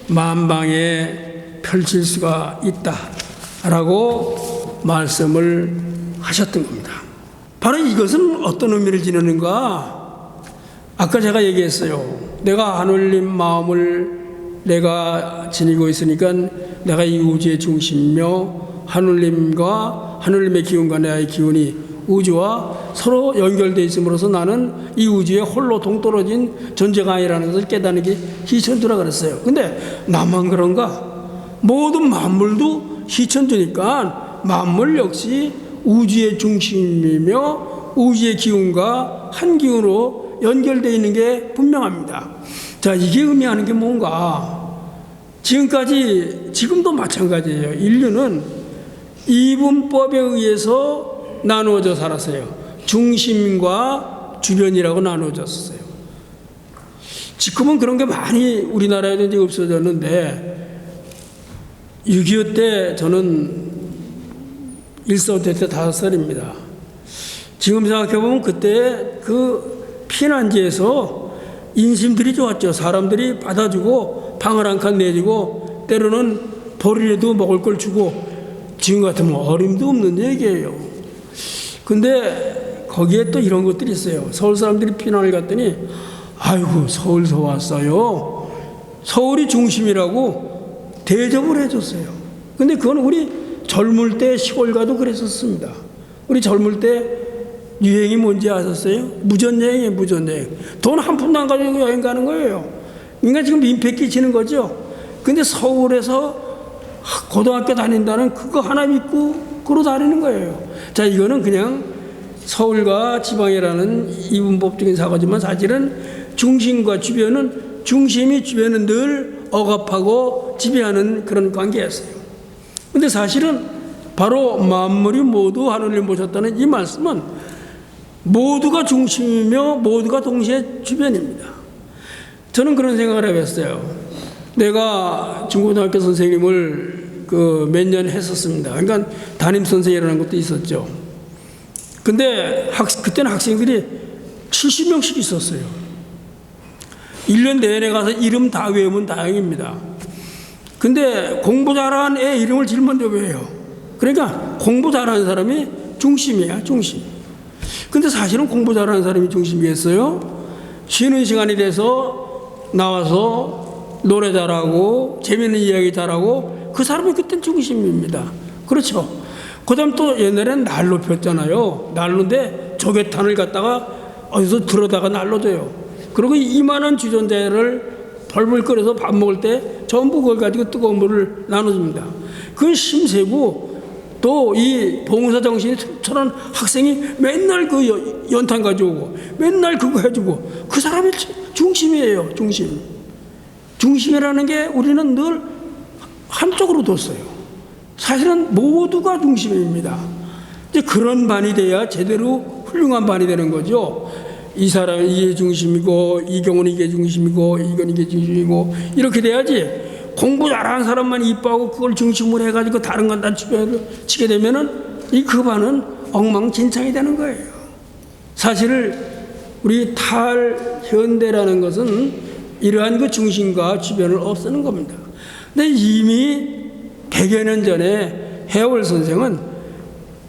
S1: 만방에 펼칠 수가 있다라고 말씀을 하셨던 겁니다. 바로 이것은 어떤 의미를 지니는가? 아까 제가 얘기했어요. 내가 하느님 마음을 내가 지니고 있으니까 내가 이 우주의 중심이며 하느님의 기운과 나의 기운이 우주와 서로 연결되어 있음으로써 나는 이 우주에 홀로 동떨어진 존재가 아니라는 것을 깨닫는 게 시천주라 그랬어요. 근데 나만 그런가? 모든 만물도 시천주니까 만물 역시 우주의 중심이며 우주의 기운과 한 기운으로 연결되어 있는 게 분명합니다. 자, 이게 의미하는 게 뭔가? 지금도 마찬가지예요. 인류는 이분법에 의해서 나누어져 살았어요. 중심과 주변이라고 나누어졌어요. 지금은 그런 게 많이 우리나라에도 이제 없어졌는데 6.25 때 저는 일사후퇴 때 5살입니다. 지금 생각해보면 그때 그 피난지에서 인심들이 좋았죠. 사람들이 받아주고 방을 한 칸 내주고 때로는 벌이라도 먹을 걸 주고 지금 같으면 어림도 없는 얘기예요. 근데 거기에 또 이런 것들이 있어요. 서울 사람들이 피난을 갔더니 아이고 서울서 왔어요. 서울이 중심이라고 대접을 해줬어요. 근데 그건 우리 젊을 때 시골 가도 그랬었습니다. 우리 젊을 때 유행이 뭔지 아셨어요? 무전여행이에요. 무전여행. 돈 한 푼도 안 가지고 여행 가는 거예요. 그러니까 지금 민폐 끼치는 거죠. 근데 서울에서 고등학교 다닌다는 그거 하나 믿고 그러 다니는 거예요. 자, 이거는 그냥 서울과 지방이라는 이분법적인 사고지만 사실은 중심과 주변은 중심이 주변은 늘 억압하고 지배하는 그런 관계였어요. 근데 사실은 바로 만물이 모두 하늘을 보셨다는 이 말씀은 모두가 중심이며 모두가 동시에 주변입니다. 저는 그런 생각을 해봤어요. 내가 중고등학교 선생님을 몇 년 했었습니다. 그러니까 담임 선생이라는 것도 있었죠. 근데 그때는 학생들이 70명씩 있었어요. 1년 내내 가서 이름 다 외우면 다행입니다. 근데 공부 잘하는 애 이름을 제일 먼저 외워요. 그러니까 공부 잘하는 사람이 중심이야, 중심. 근데 사실은 공부 잘하는 사람이 중심이겠어요? 쉬는 시간이 돼서 나와서 노래 잘하고 재밌는 이야기 잘하고 그 사람이 그땐 중심입니다. 그렇죠? 그 다음 또 옛날에는 난로 폈잖아요. 난로인데 조개탄을 갖다가 어디서 들어다가 난로줘요. 그리고 이만한 주전자를 벌벌 끓여서 밥 먹을 때 전부 그걸 가지고 뜨거운 물을 나눠줍니다. 그건 심세고 또 이 봉사 정신이 철한 학생이 맨날 그 연탄 가져오고 맨날 그거 해주고 그 사람이 중심이에요. 중심. 중심이라는 게 우리는 늘 한쪽으로 뒀어요. 사실은 모두가 중심입니다. 이제 그런 반이 돼야 제대로 훌륭한 반이 되는 거죠. 이 사람은 이게 중심이고 이 경우는 이게 중심이고 이건 이게 중심이고 이렇게 돼야지. 공부 잘하는 사람만 이뻐하고 그걸 중심으로 해가지고 다른 건 다 치게 되면은 그 반은 엉망진창이 되는 거예요. 사실 우리 탈현대라는 것은 이러한 그 중심과 주변을 없애는 겁니다. 근데 이미 100여 년 전에 해월 선생은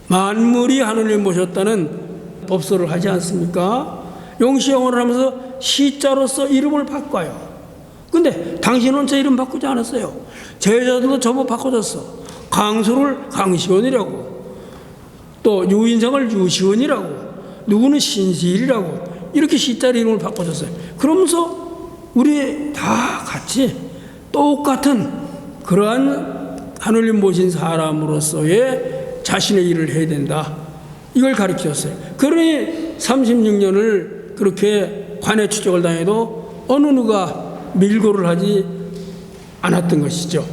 S1: 만물이 하늘을 모셨다는 법소를 하지 않습니까? 용시영어를 하면서 시자로서 이름을 바꿔요. 근데 당신은 제 이름 바꾸지 않았어요. 제자들도 저거 바꿔줬어. 강수를 강시원이라고, 또 유인성을 유시원이라고, 누구는 신시일이라고 이렇게 시자 이름을 바꿔줬어요. 그러면서 우리 다 같이 똑같은 그러한 하늘을 모신 사람으로서의 자신의 일을 해야 된다. 이걸 가르쳤어요. 그러니 36년을 그렇게 관에 추적을 당해도 어느 누가 밀고를 하지 않았던 것이죠.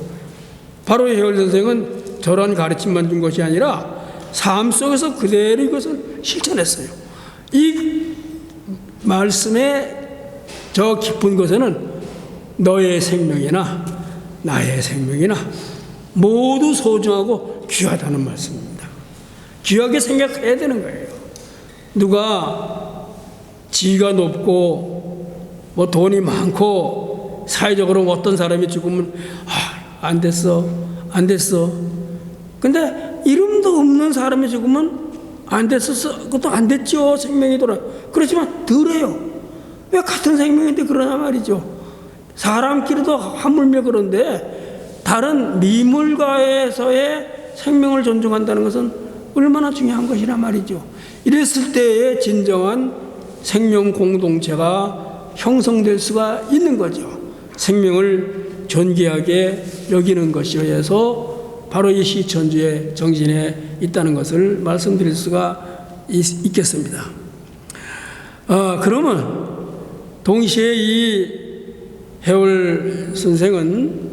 S1: 바로 해월 선생은 저런 가르침만 준 것이 아니라 삶 속에서 그대로 이것을 실천했어요. 이 말씀의 저 깊은 것에는 너의 생명이나 나의 생명이나 모두 소중하고 귀하다는 말씀입니다. 귀하게 생각해야 되는 거예요. 누가 지위가 높고 뭐 돈이 많고 사회적으로 어떤 사람이 죽으면 안 됐어. 근데 이름도 없는 사람이 죽으면 안 됐었어. 그것도 안 됐죠. 생명이 돌아. 그렇지만 덜해요. 왜 같은 생명인데 그러나 말이죠. 사람끼리도 하물며 그런데 다른 미물과에서의 생명을 존중한다는 것은 얼마나 중요한 것이라 말이죠. 이랬을 때의 진정한 생명 공동체가 형성될 수가 있는 거죠. 생명을 존귀하게 여기는 것이어서 바로 이 시천주의 정신에 있다는 것을 말씀드릴 수가 있겠습니다. 그러면 동시에 이 해월 선생은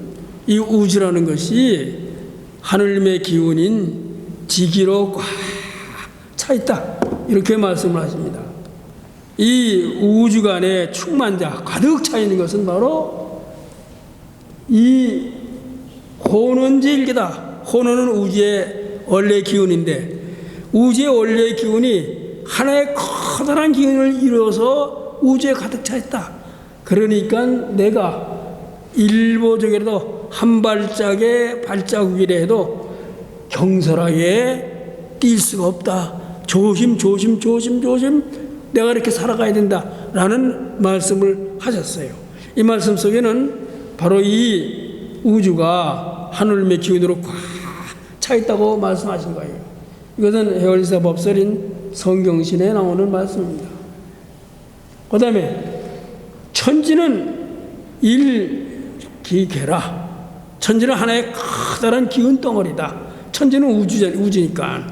S1: 이 우주라는 것이 하늘님의 기운인 지기로 꽉 차 있다. 이렇게 말씀을 하십니다. 이 우주간에 충만자 가득 차 있는 것은 바로 이 혼원지일계다. 혼원은 우주의 원래 기운인데 우주의 원래 기운이 하나의 커다란 기운을 이루어서 우주에 가득 차 있다. 그러니까 내가 일보적이라도 한 발짝의 발자국이라 해도 경솔하게 뛸 수가 없다. 조심 내가 이렇게 살아가야 된다라는 말씀을 하셨어요. 이 말씀 속에는 바로 이 우주가 하늘님의 기운으로 꽉 차 있다고 말씀하신 거예요. 이것은 해월시사 법설인 성경신에 나오는 말씀입니다. 그 다음에 천지는 일기계라. 천지는 하나의 커다란 기운 덩어리다. 천지는 우주니까.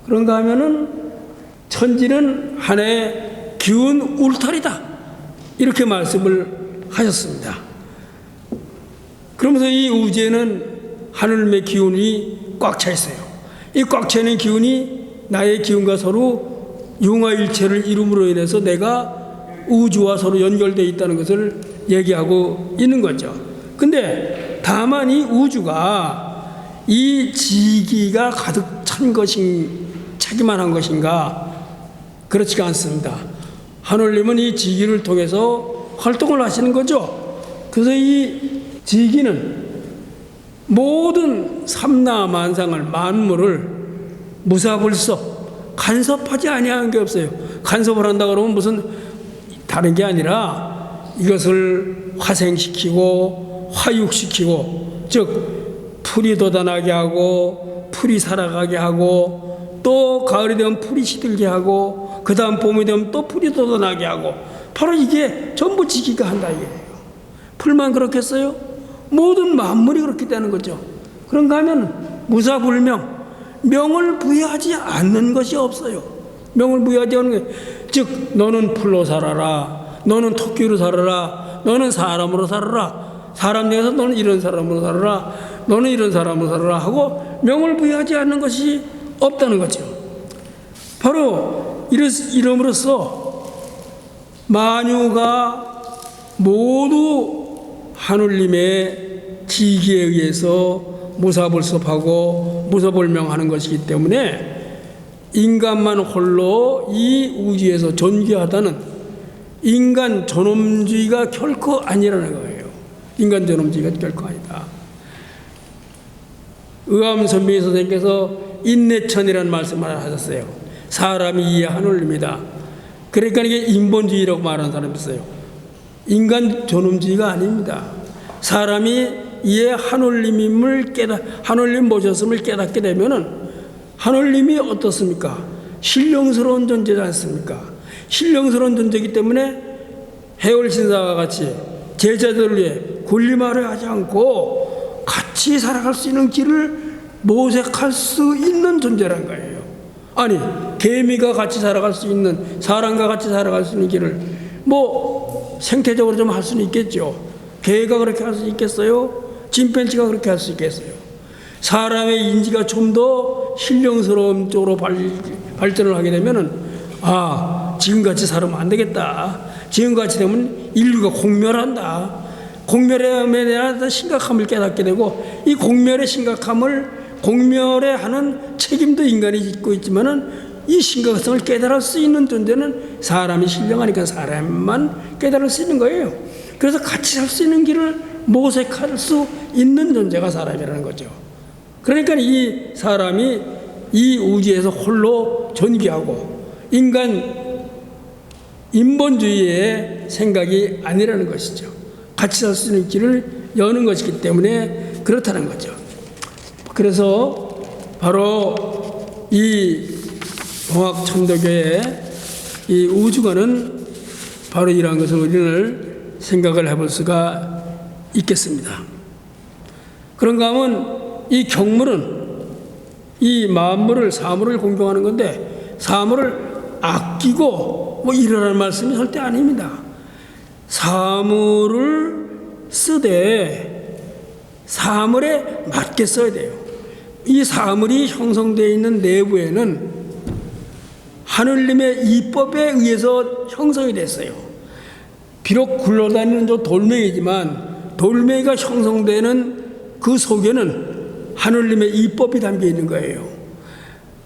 S1: 그런가 하면은 천지는 하나의 기운 울타리다. 이렇게 말씀을 하셨습니다. 그러면서 이 우주에는 하늘님의 기운이 꽉 차 있어요. 이 꽉 차 있는 기운이 나의 기운과 서로 융화일체를 이룸으로 인해서 내가 우주와 서로 연결되어 있다는 것을 얘기하고 있는 거죠. 근데 다만 이 우주가 이 지기가 가득 차기만 한 것인가? 그렇지가 않습니다. 하늘님은 이 지기를 통해서 활동을 하시는 거죠. 그래서 이 지기는 모든 삼라만상을 만물을 무사불섭 간섭하지 아니하는 게 없어요. 간섭을 한다 그러면 무슨 다른 게 아니라 이것을 화생시키고 화육시키고, 즉 풀이 돋아나게 하고 풀이 살아가게 하고 또 가을이 되면 풀이 시들게 하고 그 다음 봄이 되면 또 풀이 돋아나게 하고, 바로 이게 전부 지기가 한다 이게요. 풀만 그렇겠어요? 모든 만물이 그렇게 되는 거죠. 그런가 하면 무사불명, 명을 부여하지 않는 것이 없어요. 명을 부여하지 않는 게, 즉 너는 풀로 살아라, 너는 토끼로 살아라, 너는 사람으로 살아라, 사람 중에서 너는 이런 사람으로 살아라, 너는 이런 사람으로 살아라 하고 명을 부여하지 않는 것이 없다는 거죠. 바로 이름으로써 만유가 모두 하늘님의 지기에 의해서 무사불섭하고 무사불명하는 것이기 때문에 인간만 홀로 이 우주에서 존귀하다는 인간 존엄주의가 결코 아니라는 거예요. 인간 존엄주의가 결코 아니다. 의암선비 선생님께서 인내천이라는 말씀을 하셨어요. 사람이 이해 하늘입니다. 그러니까 이게 인본주의라고 말하는 사람이 있어요. 인간 존엄주의가 아닙니다. 사람이 이에 하늘님임을 하늘님 모셨음을 깨닫게 되면은 하늘님이 어떻습니까? 신령스러운 존재지 않습니까? 신령스러운 존재이기 때문에 해월신사와 같이 제자들을 위해 군림하려 하지 않고 같이 살아갈 수 있는 길을 모색할 수 있는 존재란 거예요. 아니, 개미가 같이 살아갈 수 있는, 사람과 같이 살아갈 수 있는 길을 뭐 생태적으로 좀 할 수는 있겠죠. 개가 그렇게 할 수 있겠어요? 침팬지가 그렇게 할 수 있겠어요? 사람의 인지가 좀 더 신령스러운 쪽으로 발전을 하게 되면은, 아, 지금같이 살으면 안 되겠다. 지금같이 되면 인류가 공멸한다. 공멸에 대한 심각함을 깨닫게 되고, 이 공멸의 심각함을 공멸에 하는 책임도 인간이 짓고 있지만은 이 심각성을 깨달을 수 있는 존재는 사람이 신령하니까 사람만 깨달을 수 있는 거예요. 그래서 같이 살 수 있는 길을 모색할 수 있는 존재가 사람이라는 거죠. 그러니까 이 사람이 이 우주에서 홀로 존귀하고 인간 인본주의의 생각이 아니라는 것이죠. 같이 살 수 있는 길을 여는 것이기 때문에 그렇다는 거죠. 그래서 바로 이 동학천도교의 이 우주관은 바로 이러한 것을 우리는 생각을 해볼 수가 있겠습니다. 그런가 하면 이 경물은 이 만물을, 사물을 공경하는 건데, 사물을 아끼고 뭐 이러라는 말씀이 절대 아닙니다. 사물을 쓰되 사물에 맞게 써야 돼요. 이 사물이 형성되어 있는 내부에는 하늘님의 이법에 의해서 형성이 됐어요. 비록 굴러다니는 저 돌멩이지만 돌멩이가 형성되는 그 속에는 하늘님의 이법이 담겨 있는 거예요.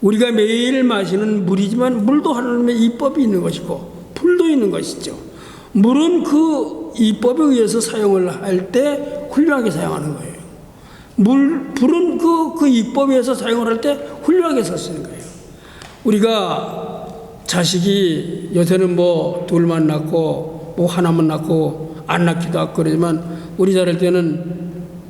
S1: 우리가 매일 마시는 물이지만 물도 하나님의 이법이 있는 것이고 불도 있는 것이죠. 물은 그 이법에 의해서 사용을 할 때 훌륭하게 사용하는 거예요. 불은 그 이법에 의해서 사용을 할 때 훌륭하게 쓰는 거예요. 우리가 자식이 요새는 뭐 둘만 낳고 뭐 하나만 낳고 안 낳기도 하고 그러지만 우리 자랄 때는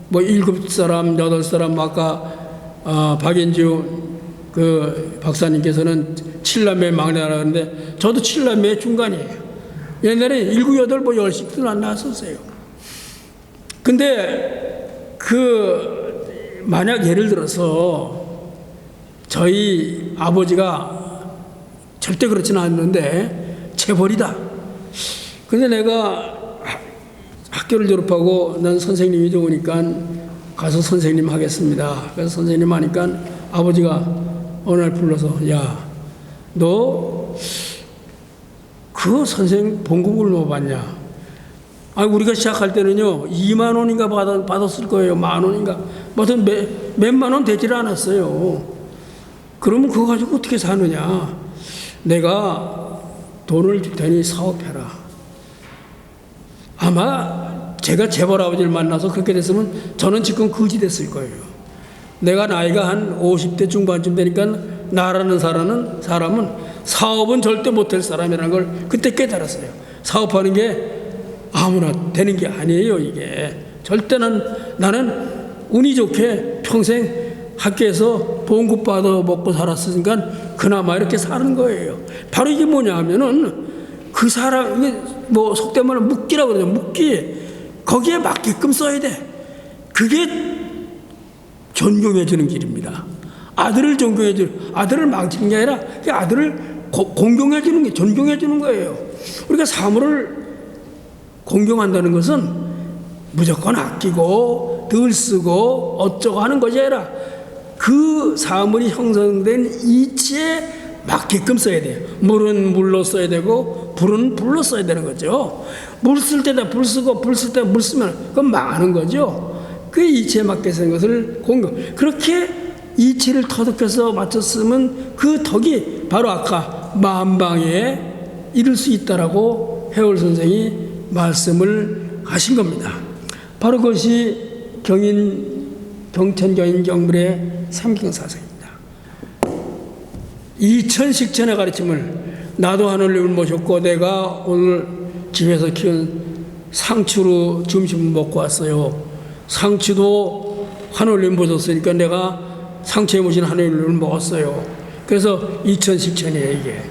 S1: 뭐 7사람, 8사람 아까 박인주 그 박사님께서는 7남매 막내라 하는데 저도 7남매 중간이에요. 옛날에 7, 8, 뭐 10도 안 낳았었어요. 근데 만약 예를 들어서 저희 아버지가 절대 그렇지는 않는데 재벌이다. 근데 내가 학교를 졸업하고 난 선생님이 좋으니까 가서 선생님 하겠습니다. 그래서 선생님 하니까 아버지가 어느 날 불러서 야, 너 그 선생 봉급을 뭐 받냐? 우리가 시작할 때는요 2만 원인가 받았을 거예요. 만 원인가 뭐든 몇만 원 되질 않았어요. 그러면 그거 가지고 어떻게 사느냐? 내가 돈을 줄 테니 사업해라. 아마 제가 재벌 아버지를 만나서 그렇게 됐으면 저는 지금 거지 됐을 거예요. 내가 나이가 한 50대 중반쯤 되니까 나라는 사람은 사업은 절대 못할 사람이라는 걸 그때 깨달았어요. 사업하는 게 아무나 되는 게 아니에요. 이게 절대는 나는 운이 좋게 평생 학교에서 봉급 받아 먹고 살았으니까 그나마 이렇게 사는 거예요. 바로 이게 뭐냐 하면은 그 사람, 이게 뭐 속된 말로 묵기라고 그러죠. 묵기. 거기에 맞게끔 써야 돼. 그게 존경해 주는 길입니다. 아들을 존경해 주는, 아들을 망치는 게 아니라 그 아들을 공경해 주는 게 존경해 주는 거예요. 우리가 사물을 공경한다는 것은 무조건 아끼고 덜 쓰고 어쩌고 하는 것이 아니라 그 사물이 형성된 이치에 맞게끔 써야 돼요. 물은 물로 써야 되고 불은 불로 써야 되는 거죠. 물 쓸 때다 불 쓰고 불 쓸 때 물 쓰면 그건 망하는 거죠. 그 이치에 맞게 쓰는 것을 공경. 그렇게 이치를 터득해서 맞췄으면 그 덕이 바로 아까 만방에 이룰 수 있다라고 해월 선생이 말씀을 하신 겁니다. 바로 그것이 경천경인 경불의 삼경사상입니다. 이천식천의 가르침을 나도 하늘님을 모셨고 내가 오늘 집에서 키운 상추로 점심을 먹고 왔어요. 상추도 하늘님 모셨으니까 내가 상추에 모신 하늘님을 먹었어요. 그래서 이천식천이에요 이게.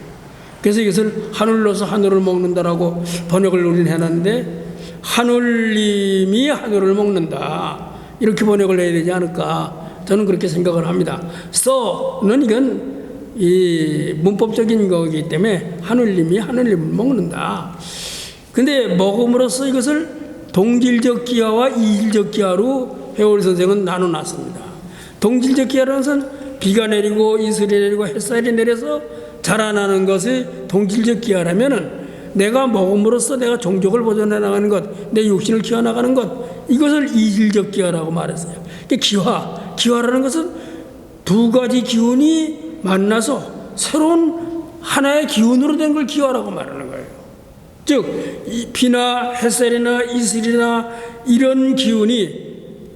S1: 그래서 이것을 하늘로서 하늘을 먹는다라고 번역을 우리는 해놨는데 하늘님이 하늘을 먹는다 이렇게 번역을 해야 되지 않을까 저는 그렇게 생각을 합니다. 써는 이건 이 문법적인 거기 때문에 하늘님이 하늘님을 먹는다. 근데 먹음으로써 이것을 동질적 기하와 이질적 기하로 해월 선생은 나눠놨습니다. 동질적 기하라는 것은 비가 내리고 이슬이 내리고 햇살이 내려서 자라나는 것이 동질적 기하라면은 내가 먹음으로써 내가 종족을 보존해 나가는 것, 내 육신을 키워나가는 것, 이것을 이질적 기하라고 말했어요. 기화라는 것은 두 가지 기운이 만나서 새로운 하나의 기운으로 된 걸 기화라고 말하는 거예요. 즉 비나 햇살이나 이슬이나 이런 기운이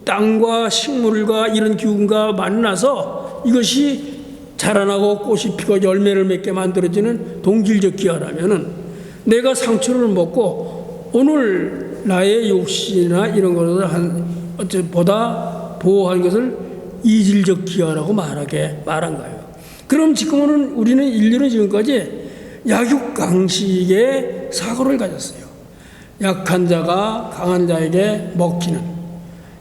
S1: 땅과 식물과 이런 기운과 만나서 이것이 자라나고 꽃이 피고 열매를 맺게 만들어지는 동질적 기화라면은 내가 상추를 먹고 오늘 나의 욕심이나 이런 것을 보다 보호하는 것을 이질적 기화라고 말한 거예요. 그럼 지금은 우리는 인류는 지금까지 약육강식의 사고를 가졌어요. 약한 자가 강한 자에게 먹히는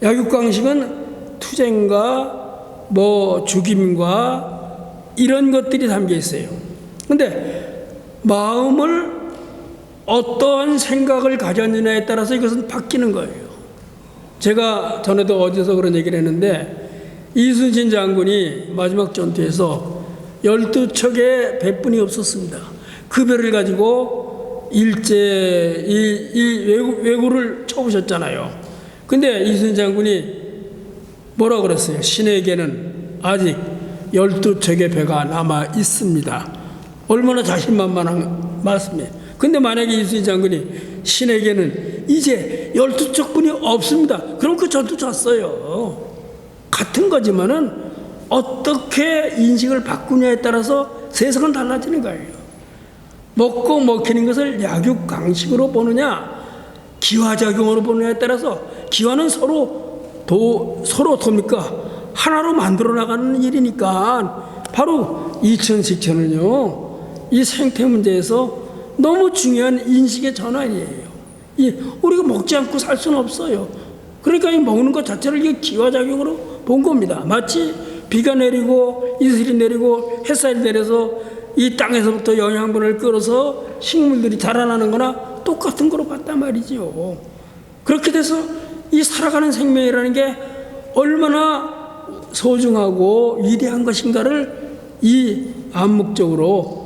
S1: 약육강식은 투쟁과 죽임과 이런 것들이 담겨 있어요. 근데 마음을 어떠한 생각을 가졌느냐에 따라서 이것은 바뀌는 거예요. 제가 전에도 어디서 그런 얘기를 했는데 이순신 장군이 마지막 전투에서 12척의 배뿐이 없었습니다. 그 배를 가지고 왜구를 쳐오셨잖아요. 근데 이순신 장군이 뭐라 그랬어요? 신에게는 아직 12척의 배가 남아 있습니다. 얼마나 자신만만한 말씀이에요. 근데 만약에 이순신 장군이 신에게는 이제 12척뿐이 없습니다. 그럼 그 전투 졌어요. 같은 거지만은 어떻게 인식을 바꾸냐에 따라서 세상은 달라지는 거예요. 먹고 먹히는 것을 약육강식으로 보느냐, 기화작용으로 보느냐에 따라서, 기화는 서로 돕니까? 하나로 만들어 나가는 일이니까. 바로 이천식천은요, 이 생태 문제에서 너무 중요한 인식의 전환이에요. 우리가 먹지 않고 살 수는 없어요. 그러니까 이 먹는 것 자체를 이게 기화작용으로 본 겁니다. 마치 비가 내리고 이슬이 내리고 햇살이 내려서 이 땅에서부터 영양분을 끌어서 식물들이 자라나는 거나 똑같은 거로 봤단 말이죠. 그렇게 돼서 이 살아가는 생명이라는 게 얼마나 소중하고 위대한 것인가를 이 암묵적으로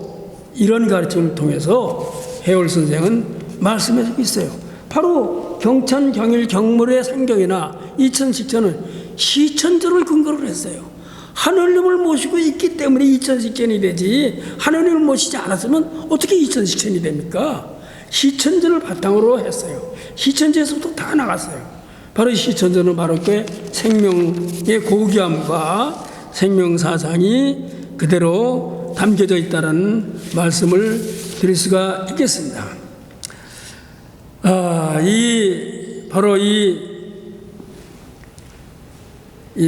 S1: 이런 가르침을 통해서 해올 선생은 말씀해주고 있어요. 바로 경천, 경일, 경물의 상경이나 이천식천은 시천조를 근거로 했어요. 하느님을 모시고 있기 때문에 이천식천이 되지, 하느님을 모시지 않았으면 어떻게 이천식천이 됩니까? 시천조를 바탕으로 했어요. 시천조에서부터 다 나갔어요. 바로 이 시천조는 바로 그 생명의 고귀함과 생명사상이 그대로 담겨져 있다는 말씀을 드릴 수가 있겠습니다. 바로 이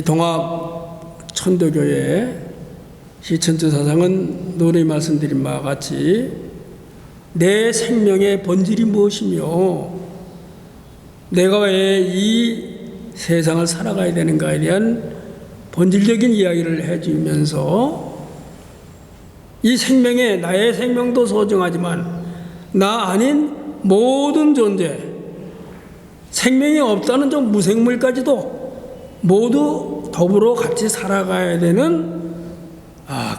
S1: 동합 천도교의 시천조 사상은 노래 말씀드린 바와 같이 내 생명의 본질이 무엇이며 내가 왜 이 세상을 살아가야 되는가에 대한 본질적인 이야기를 해주면서 이 생명에 나의 생명도 소중하지만 나 아닌 모든 존재, 생명이 없다는 저 무생물까지도 모두 더불어 같이 살아가야 되는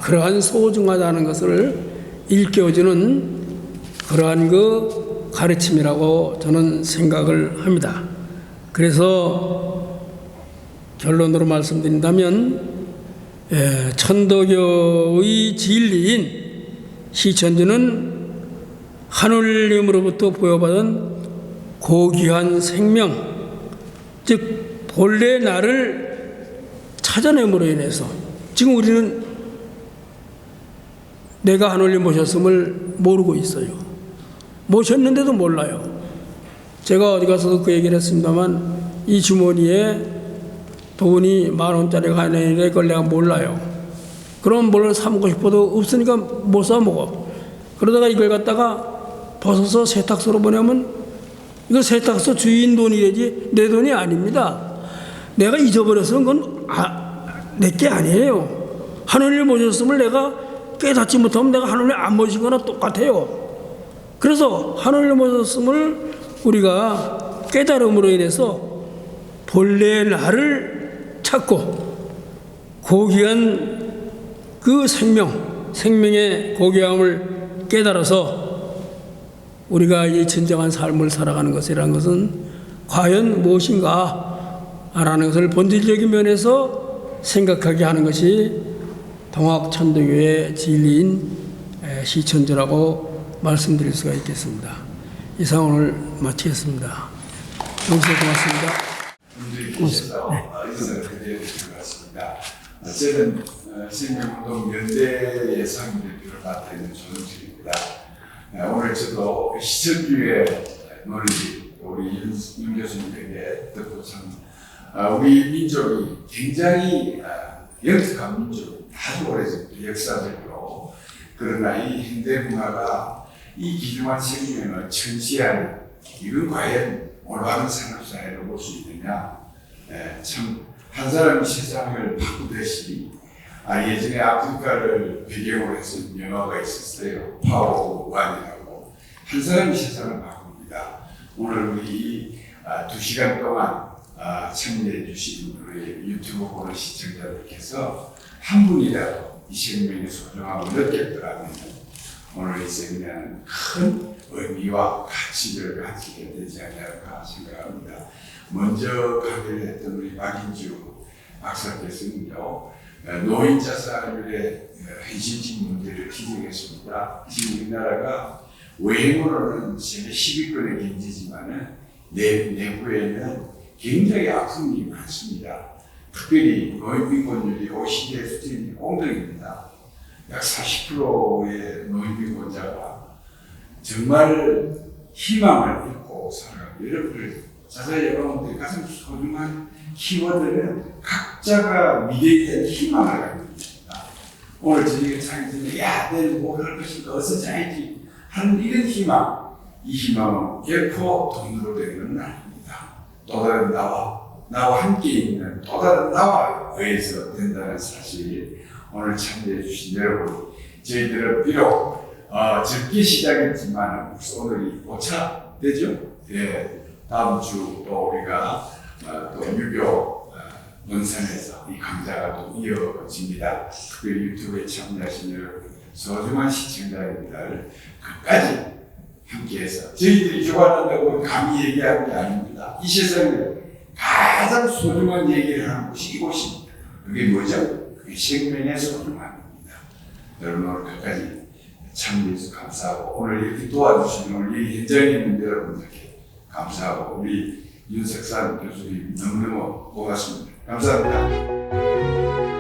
S1: 그러한 소중하다는 것을 일깨워주는 그러한 그 가르침이라고 저는 생각을 합니다. 그래서 결론으로 말씀드린다면 천도교의 진리인 시천주는 하늘님으로부터 부여받은 고귀한 생명, 즉 본래 나를 찾아냄으로 인해서 지금 우리는 내가 하늘님 모셨음을 모르고 있어요. 모셨는데도 몰라요. 제가 어디 가서도 그 얘기를 했습니다만 이 주머니에 돈이 10,000원짜리가 하나 있는데 그걸 내가 몰라요. 그럼 뭘 사 먹고 싶어도 없으니까 못 사 먹어. 그러다가 이걸 갖다가 벗어서 세탁소로 보내면 이거 세탁소 주인 돈이래지 내 돈이 아닙니다. 내가 잊어버려서 그건 내게 아니에요. 하늘을 모셨음을 내가 깨닫지 못하면 내가 하늘을 안 모신 거나 똑같아요. 그래서 하늘을 모셨음을 우리가 깨달음으로 인해서 본래 나를 찾고 고귀한 그 생명의 고귀함을 깨달아서 우리가 이 진정한 삶을 살아가는 것이라는 것은 과연 무엇인가 라는 것을 본질적인 면에서 생각하게 하는 것이 동학천도교의 진리인 시천조라고 말씀드릴 수가 있겠습니다. 이상 오늘 마치겠습니다. 영수 고맙습니다.
S2: 고맙습니다. 저는 생명운동 연대의 상임대표를 맡아 있는 조정식입니다. 오늘 저도 시천교회 논리 우리 윤 교수님에게 듣고 참 우리 민족이 굉장히 영특한 민족, 아주 오래전부터 역사적으로 그러나 이 현대 문화가 이 귀중한 생명을 천시하는 이건 과연 올바른 산업사회로 볼 수 있느냐. 참 한 사람이 세상을 바꾸듯이 예전에 아프리카를 배경으로 해서 영화가 있었어요. 파워 원이라고. 한 사람이 세상을 바꿉니다. 오늘 우리 2시간 동안 참여해 주신 우리 유튜브 보는 시청자들께서 한 분이라도 이 생명의 소중함을 느꼈더라면 오늘 이 세미나는 큰 의미와 가치를 가지게 되지 않을까 생각합니다. 먼저 강의를 했던 우리 박인주 박사께서는요, 노인 자살률의 현실적인 문제를 지적했습니다. 지금 우리나라가 외형으로는 세계 10위권의 경제지만은 내부에는 굉장히 아픔이 많습니다. 특별히 노인 빈곤율이 OECD 수준이 엉덩이입니다. 약 40%의 노인 빈곤자가 정말 희망을 잃고 살아가고, 여러분들 자살 여러분들이 가장 소중한 키워드는 각자가 미래에 대한 희망을 갖고 있습니다. 오늘 저녁에 자기 전에 야 내일 뭘 할 것인가 어서 자야지 하는 이런 희망, 이 희망은 결코 돈으로 되는 건 아닙니다. 또 다른 나와 함께 있는 또 다른 나와 의해서 된다는 사실, 오늘 참여해 주신 여러분, 저희들은 비록 적게 시작했지만 오늘이 5차 되죠? 예, 다음 주 또 우리가 또 유교 논산에서 이 강좌가 또 이어집니다. 특별히 유튜브에 참여하신 여러분, 소중한 시청자님들 끝까지 함께해서, 저희들이 교환한다고 감히 얘기하는 게 아닙니다. 이 세상에 가장 소중한 얘기를 하는 곳이 이곳입니다. 그게 뭐죠? 그게 생명의 소중함입니다. 여러분 오늘 끝까지 참여해서 감사하고, 오늘 이렇게 도와주신 오늘 이 현장에 있는 여러분들께 감사하고, 우리 윤석산 교수님 너무너무 고맙습니다. 감사합니다.